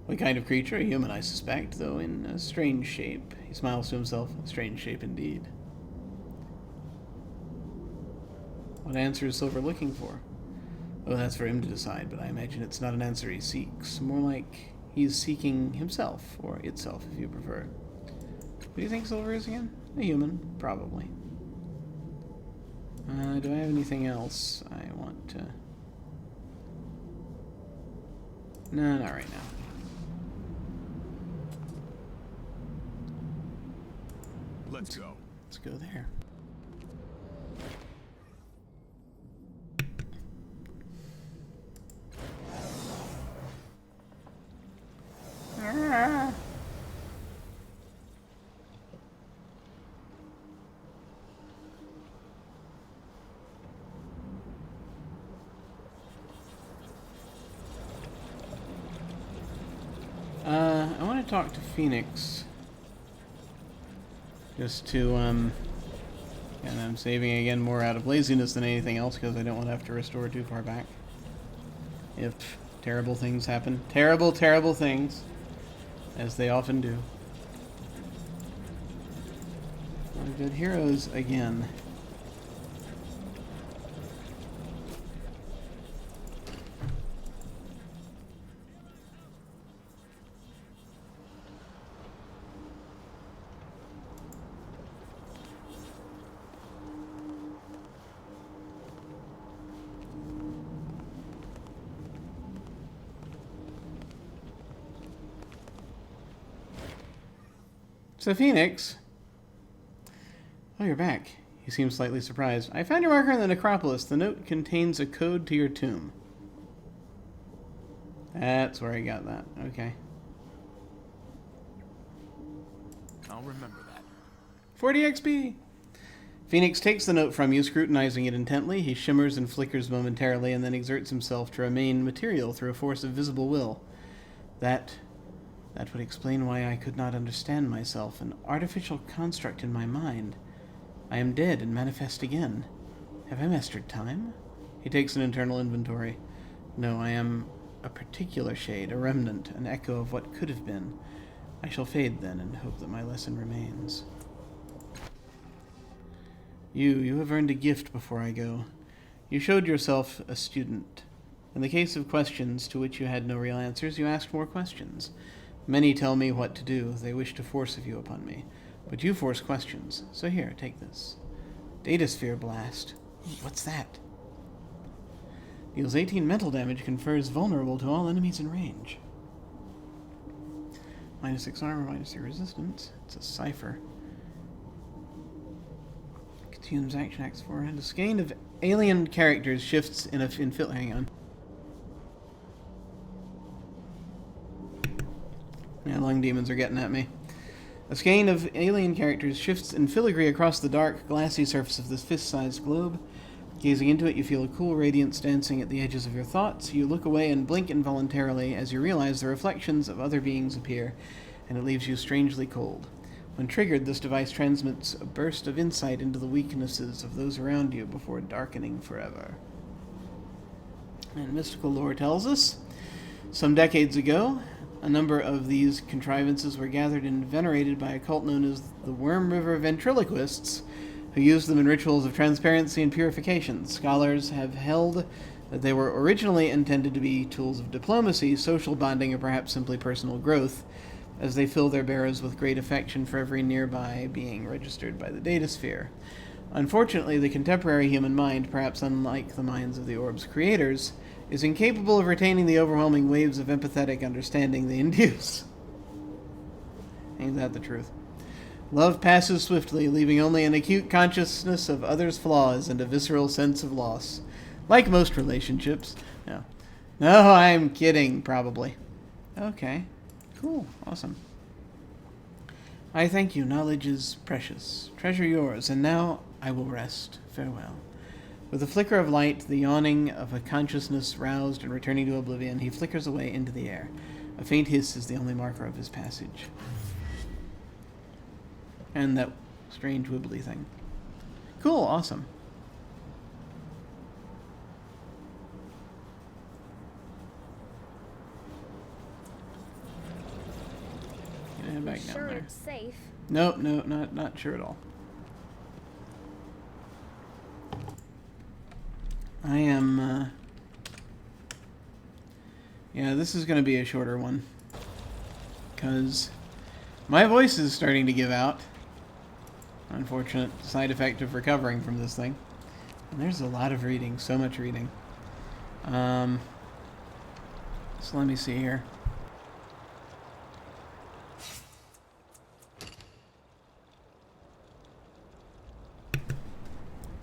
What kind of creature? A human, I suspect, though in a strange shape. He smiles to himself. A strange shape indeed. What answer is Silver looking for? Oh, that's for him to decide, but I imagine it's not an answer he seeks. More like he's seeking himself, or itself, if you prefer. What do you think Silver is again? A human, probably. Do I have anything else I want to... No, not right now. Let's go. Let's go there. I want to talk to Phoenix. Just to, and I'm saving again more out of laziness than anything else because I don't want to have to restore too far back. If terrible things happen. Terrible, terrible things. As they often do. Our good heroes again. So, Phoenix. Oh, you're back. He seems slightly surprised. I found your marker in the necropolis. The note contains a code to your tomb. That's where I got that. Okay. I'll remember that. 40 XP! Phoenix takes the note from you, scrutinizing it intently. He shimmers and flickers momentarily, and then exerts himself to remain material through a force of visible will. That would explain why I could not understand myself, an artificial construct in my mind. I am dead and manifest again. Have I mastered time? He takes an internal inventory. No, I am a particular shade, a remnant, an echo of what could have been. I shall fade then, and hope that my lesson remains. You have earned a gift before I go. You showed yourself a student. In the case of questions to which you had no real answers, you asked more questions. Many tell me what to do. They wish to force a view upon me. But you force questions. So here, take this. Datasphere Blast. What's that? Deals 18 mental damage, confers vulnerable to all enemies in range. -6 armor, -3 resistance. It's a cipher. Consumes action acts 4. And a skein of alien characters shifts in hang on. Yeah, lung demons are getting at me. A skein of alien characters shifts in filigree across the dark, glassy surface of this fist-sized globe. Gazing into it, you feel a cool radiance dancing at the edges of your thoughts. You look away and blink involuntarily as you realize the reflections of other beings appear, and it leaves you strangely cold. When triggered, this device transmits a burst of insight into the weaknesses of those around you before darkening forever. And mystical lore tells us, some decades ago, a number of these contrivances were gathered and venerated by a cult known as the Worm River Ventriloquists, who used them in rituals of transparency and purification. Scholars have held that they were originally intended to be tools of diplomacy, social bonding, or perhaps simply personal growth, as they fill their bearers with great affection for every nearby being registered by the datasphere. Unfortunately, the contemporary human mind, perhaps unlike the minds of the orb's creators, is incapable of retaining the overwhelming waves of empathetic understanding they induce. Ain't that the truth? Love passes swiftly, leaving only an acute consciousness of others' flaws and a visceral sense of loss. Like most relationships. No, I'm kidding, probably. Okay. Cool. Awesome. I thank you. Knowledge is precious. Treasure yours. And now I will rest. Farewell. With a flicker of light, the yawning of a consciousness roused and returning to oblivion, he flickers away into the air. A faint hiss is the only marker of his passage. And that strange wibbly thing. Cool. Awesome. Gonna head back down Sure there. it's safe. No, not sure at all. I am, yeah, this is going to be a shorter one. Because my voice is starting to give out. Unfortunate side effect of recovering from this thing. And there's a lot of reading, so much reading. So let me see here.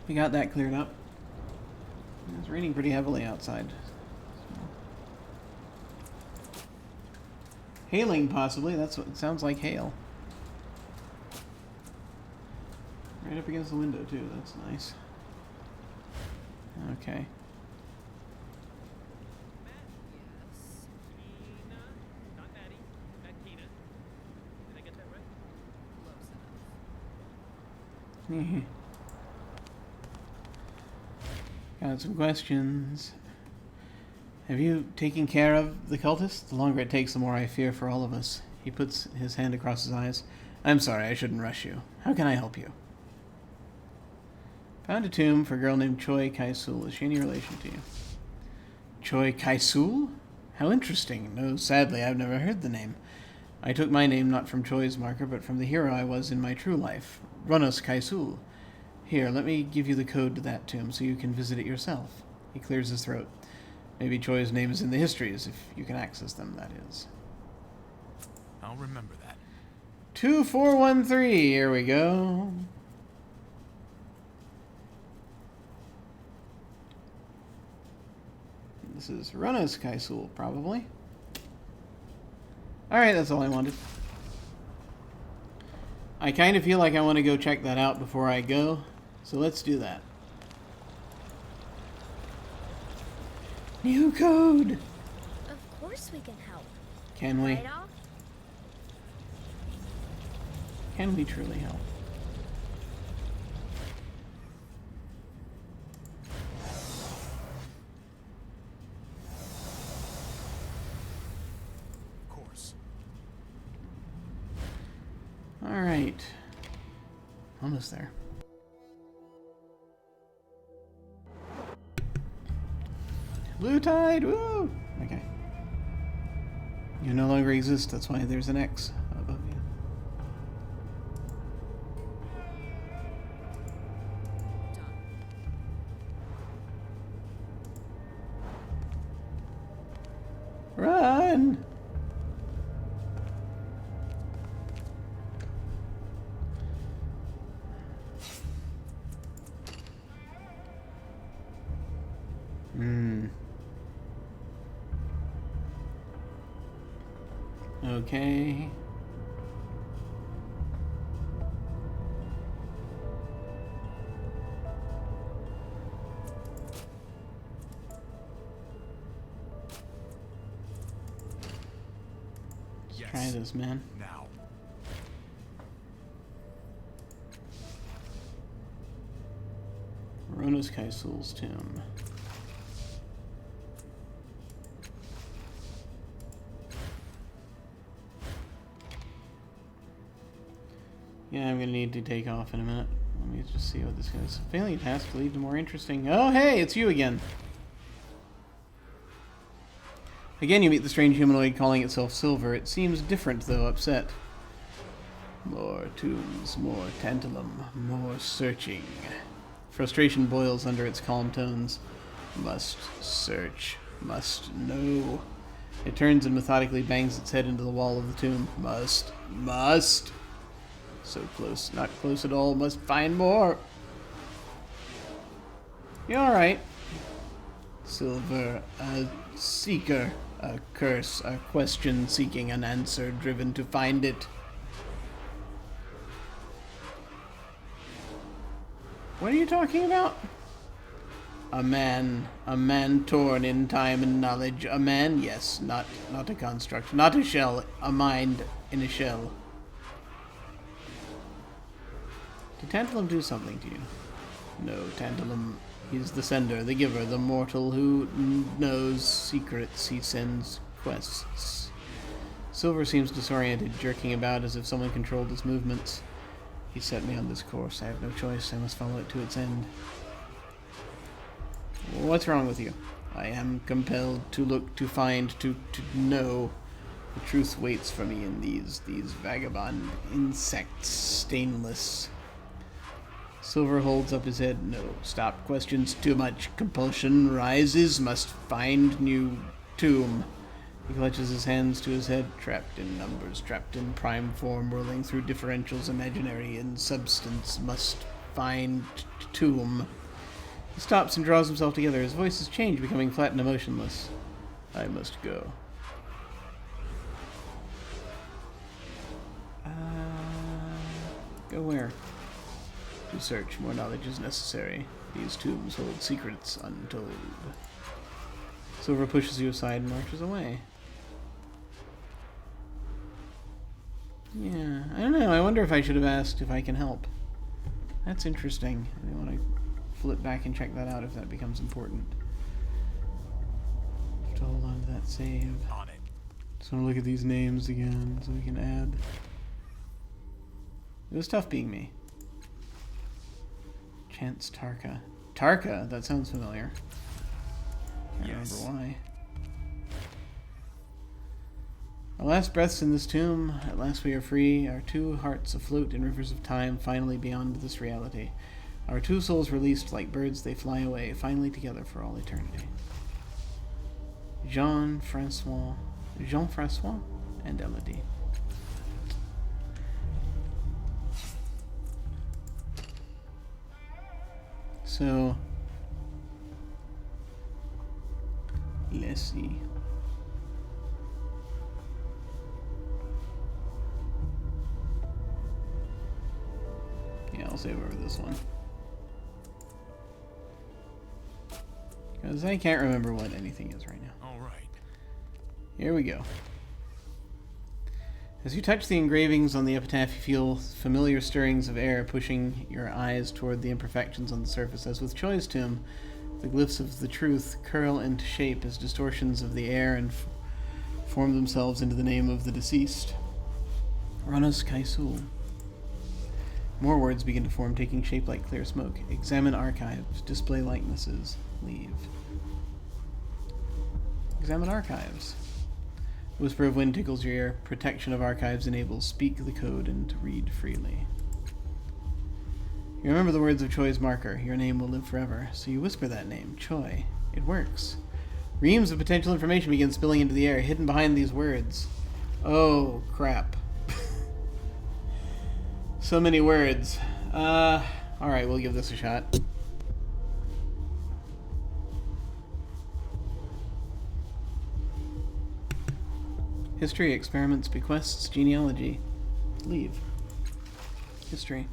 We got that cleared up. It's raining pretty heavily outside. Hailing, possibly. That's what it sounds like, hail. Right up against the window, too. That's nice. Okay. Got some questions. Have you taken care of the cultist? The longer it takes, the more I fear for all of us. He puts his hand across his eyes. I'm sorry, I shouldn't rush you. How can I help you? Found a tomb for a girl named Choi Kai-sul. Is she any relation to you? Choi Kai-sul? How interesting. No, sadly, I've never heard the name. I took my name not from Choi's marker, but from the hero I was in my true life, Ronos Kai-sul. Here, let me give you the code to that tomb so you can visit it yourself. He clears his throat. Maybe Choi's name is in the histories, if you can access them, that is. I'll remember that. 2413. Here we go. This is Last Castoff, probably. Alright, that's all I wanted. I kind of feel like I want to go check that out before I go, so let's do that. New code! Of course we can help. Can we? Right off? Can we truly help? Of course. Alright. Almost there. Blue tide! Woo! Okay. You no longer exist, that's why there's an X above you. Run! Okay. Yes. Try this, man. Now. Last Castoff's tomb. Yeah, I'm gonna need to take off in a minute. Let me just see what this goes. Failing a task to lead to more interesting. Oh, hey, it's you again. Again, you meet the strange humanoid calling itself Silver. It seems different, though upset. More tombs, more tantalum, more searching. Frustration boils under its calm tones. Must search, must know. It turns and methodically bangs its head into the wall of the tomb. Must. So close, not close at all. Must find more. You alright? Silver, a seeker, a curse, a question seeking an answer, driven to find it. What are you talking about? A man torn in time and knowledge. A man, yes, not a construct, not a shell, a mind in a shell. Did Tantalum do something to you? No, Tantalum is the sender, the giver, the mortal who knows secrets. He sends quests. Silver seems disoriented, jerking about as if someone controlled his movements. He set me on this course. I have no choice. I must follow it to its end. What's wrong with you? I am compelled to look, to find, to know. The truth waits for me in these vagabond insects, stainless. Silver holds up his head. No, stop. Questions too much. Compulsion rises. Must find new tomb. He clutches his hands to his head. Trapped in numbers. Trapped in prime form. Whirling through differentials. Imaginary in substance. Must find tomb. He stops and draws himself together. His voice has changed, becoming flat and emotionless. I must go. Go where? To search. More knowledge is necessary. These tombs hold secrets untold. Silver pushes you aside and marches away. Yeah, I don't know. I wonder if I should have asked if I can help. That's interesting. I want to flip back and check that out if that becomes important. Have to hold on to that save. On it. Just want to look at these names again so we can add. It was tough being me. Chance Tarka. Tarka? That sounds familiar. I don't Yes. remember why. Our last breaths in this tomb. At last we are free. Our two hearts afloat in rivers of time, finally beyond this reality. Our two souls released like birds, they fly away, finally together for all eternity. Jean-Francois, and Elodie. So, let's see. Yeah, I'll save over this one. Because I can't remember what anything is right now. All right. Here we go. As you touch the engravings on the epitaph, you feel familiar stirrings of air pushing your eyes toward the imperfections on the surface. As with Choi's tomb, the glyphs of the truth curl into shape as distortions of the air and form themselves into the name of the deceased. Ranus Kaisul. More words begin to form, taking shape like clear smoke. Examine archives. Display likenesses. Leave. Examine archives. Whisper of wind tickles your ear. Protection of archives enables speak the code and to read freely. You remember the words of Choi's marker. Your name will live forever. So you whisper that name, Choi. It works. Reams of potential information begin spilling into the air, hidden behind these words. Oh, crap. So many words. Alright, we'll give this a shot. History, experiments, bequests, genealogy. Leave. History.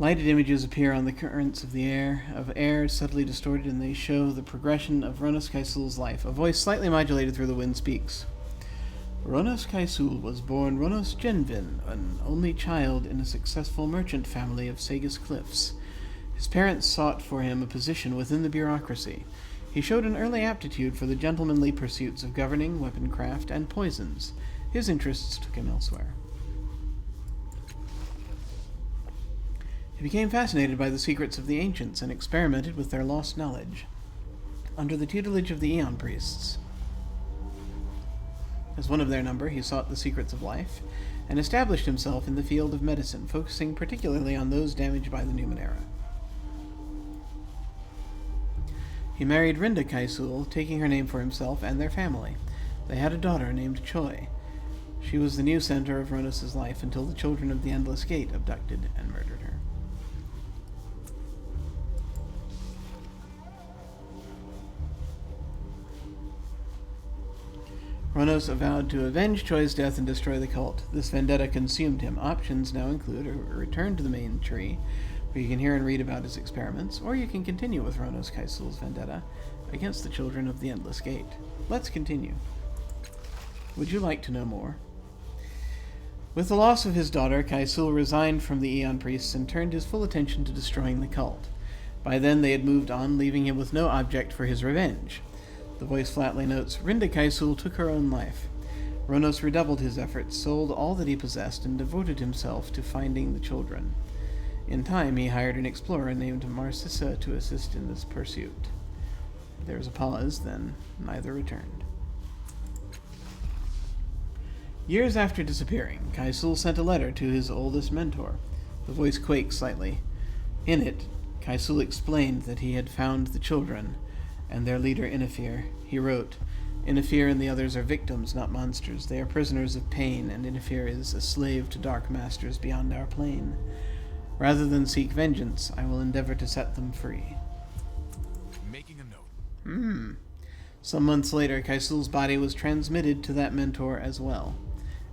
Lighted images appear on the currents of air subtly distorted, and they show the progression of Ranus Kaisul's life. A voice slightly modulated through the wind speaks. Ranus Kaisul was born Ranus Genvin, an only child in a successful merchant family of Sagus Cliffs. His parents sought for him a position within the bureaucracy. He showed an early aptitude for the gentlemanly pursuits of governing, weaponcraft, and poisons. His interests took him elsewhere. He became fascinated by the secrets of the ancients and experimented with their lost knowledge. Under the tutelage of the Aeon Priests, as one of their number, he sought the secrets of life and established himself in the field of medicine, focusing particularly on those damaged by the Numenera. He married Rinda Kaisul, taking her name for himself and their family. They had a daughter named Choi. She was the new center of Ronus' life until the children of the Endless Gate abducted and murdered her. Ronos vowed to avenge Choi's death and destroy the cult. This vendetta consumed him. Options now include a return to the main tree, where you can hear and read about his experiments, or you can continue with Ranus Kaisul's vendetta against the children of the Endless Gate. Let's continue. Would you like to know more? With the loss of his daughter, Kaisul resigned from the Aeon Priests and turned his full attention to destroying the cult. By then they had moved on, leaving him with no object for his revenge. The voice flatly notes, Rinda Kaisul took her own life. Ronos redoubled his efforts, sold all that he possessed, and devoted himself to finding the children. In time, he hired an explorer named Marcissa to assist in this pursuit. There was a pause, then neither returned. Years after disappearing, Kaisul sent a letter to his oldest mentor. The voice quaked slightly. In it, Kaisul explained that he had found the children and their leader Inafir. He wrote, Inafir and the others are victims, not monsters. They are prisoners of pain, and Inafir is a slave to dark masters beyond our plane. Rather than seek vengeance, I will endeavor to set them free. Making a note. Some months later, Kaisul's body was transmitted to that mentor as well.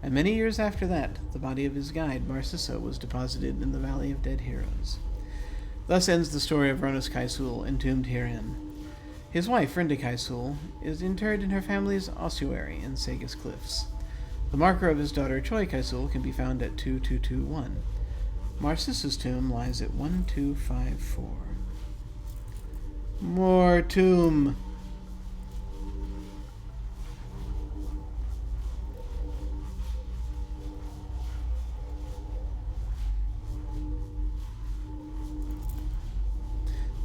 And many years after that, the body of his guide, Marcissa, was deposited in the Valley of Dead Heroes. Thus ends the story of Ranus Kaisul, entombed herein. His wife, Rinda Kaisul, is interred in her family's ossuary in Sagus Cliffs. The marker of his daughter, Choi Kaisul, can be found at 2221. Marcissa's tomb lies at 1254. More tomb!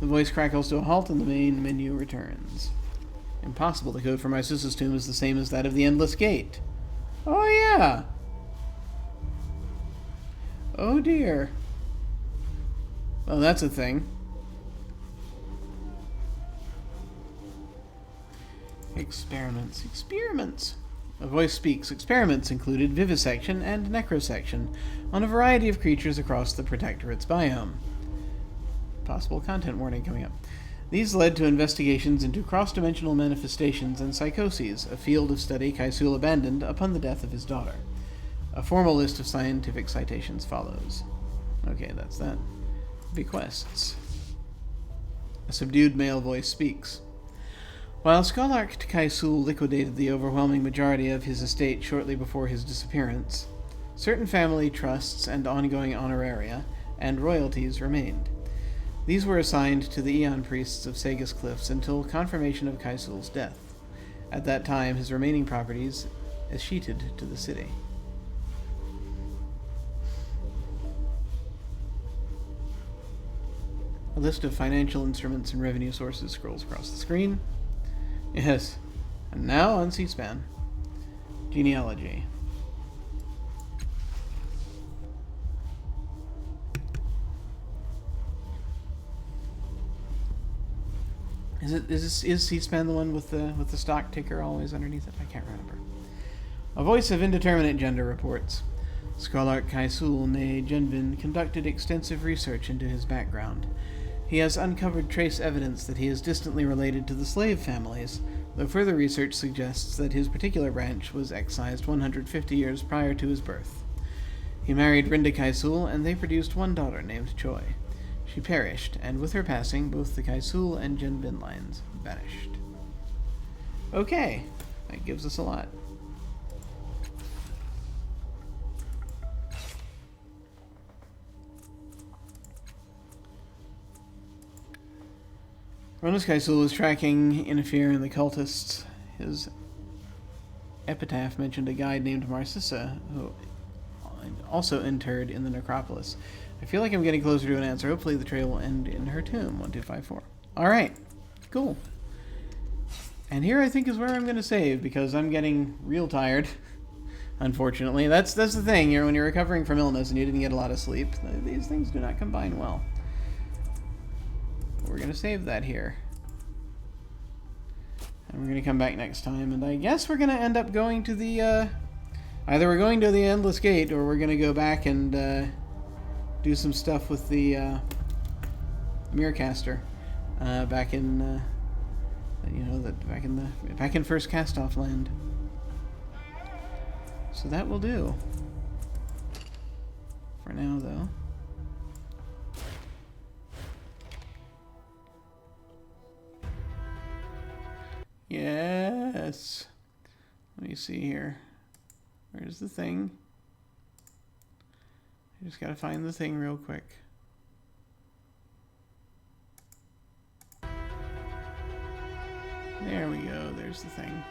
The voice crackles to a halt and the main menu returns. Impossible, the code for Marcissa's tomb is the same as that of the Endless Gate. Oh yeah! Oh dear. Well, that's a thing. Experiments. Experiments. A voice speaks. Experiments included vivisection and necrosection on a variety of creatures across the Protectorate's biome. Possible content warning coming up. These led to investigations into cross-dimensional manifestations and psychoses, a field of study Kaisul abandoned upon the death of his daughter. A formal list of scientific citations follows. Okay, that's that. Bequests. A subdued male voice speaks. While Scholarch Kaisul liquidated the overwhelming majority of his estate shortly before his disappearance, certain family trusts and ongoing honoraria and royalties remained. These were assigned to the Aeon priests of Sagus Cliffs until confirmation of Kaisul's death. At that time, his remaining properties escheated to the city. A list of financial instruments and revenue sources scrolls across the screen. Yes, and now on C-SPAN. Genealogy. Is C-SPAN the one with the stock ticker always underneath it? I can't remember. A voice of indeterminate gender reports. Scholar Kaisul Ne Genvin conducted extensive research into his background. He has uncovered trace evidence that he is distantly related to the slave families, though further research suggests that his particular branch was excised 150 years prior to his birth. He married Rinda Kaisul, and they produced one daughter named Choi. She perished, and with her passing, both the Kaisul and Genvin lines vanished. Okay, that gives us a lot. Ronus Kaisul was tracking Inafir and the cultists. His epitaph mentioned a guide named Marcissa, who also interred in the necropolis. I feel like I'm getting closer to an answer. Hopefully the trail will end in her tomb. 1254. Alright. Cool. And here I think is where I'm going to save, because I'm getting real tired. Unfortunately. That's the thing. When you're recovering from illness and you didn't get a lot of sleep, these things do not combine well. We're going to save that here. And we're going to come back next time, and I guess we're going to end up going to the, either we're going to the Endless Gate, or we're going to go back and, do some stuff with the, Mirrorcaster, back in, back in First Castoff land. So that will do. For now, though. Yes. Let me see here. Where's the thing? I just gotta find the thing real quick. There we go. There's the thing.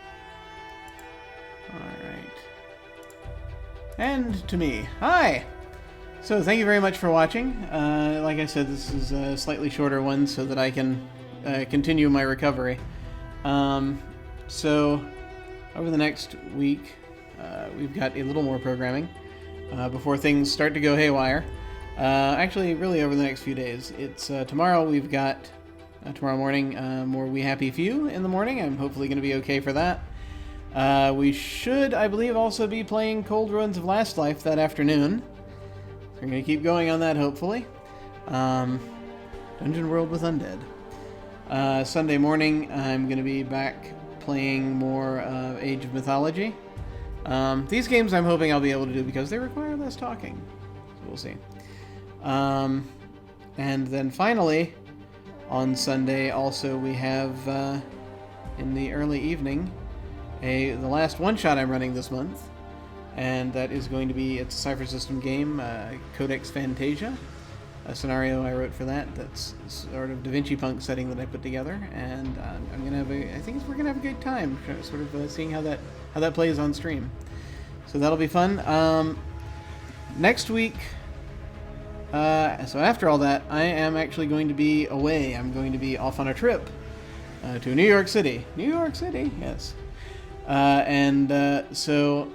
Alright. And to me. Hi! So thank you very much for watching. Like I said, this is a slightly shorter one so that I can continue my recovery. So over the next week, we've got a little more programming before things start to go haywire. Actually, really over the next few days. It's tomorrow we've got, tomorrow morning, more We Happy Few in the morning. I'm hopefully going to be okay for that. We should, I believe, also be playing Cold Ruins of Last Life that afternoon. So we're going to keep going on that, hopefully. Dungeon World with Undead. Sunday morning, I'm going to be back playing more Age of Mythology. These games I'm hoping I'll be able to do because they require less talking. So we'll see. And then finally, on Sunday, also we have, in the early evening, the last one-shot I'm running this month. And that is going to be, it's a Cypher System game, Codex Fantasia. A scenario I wrote for that. That's sort of Da Vinci Punk setting that I put together, and I'm gonna have I think we're gonna have a good time, sort of seeing how that plays on stream. So that'll be fun. Next week. So after all that, I am actually going to be away. I'm going to be off on a trip to New York City. New York City, yes. So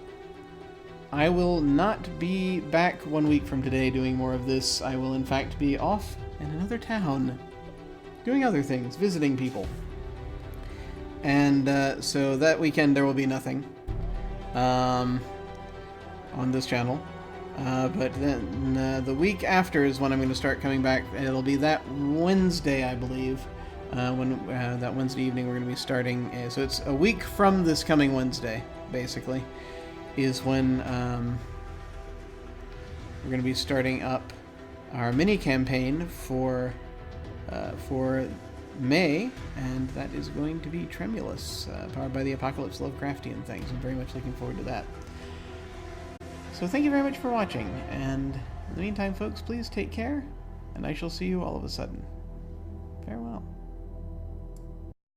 I will not be back 1 week from today doing more of this. I will, in fact, be off in another town, doing other things, visiting people. And so that weekend there will be nothing on this channel. But then the week after is when I'm going to start coming back. It'll be that Wednesday, I believe. When that Wednesday evening we're going to be starting. So it's a week from this coming Wednesday, basically, is when we're going to be starting up our mini campaign for May, and that is going to be Tremulous, powered by the Apocalypse Lovecraftian things. I'm very much looking forward to that. So thank you very much for watching, and in the meantime, folks, please take care, and I shall see you all of a sudden. Farewell.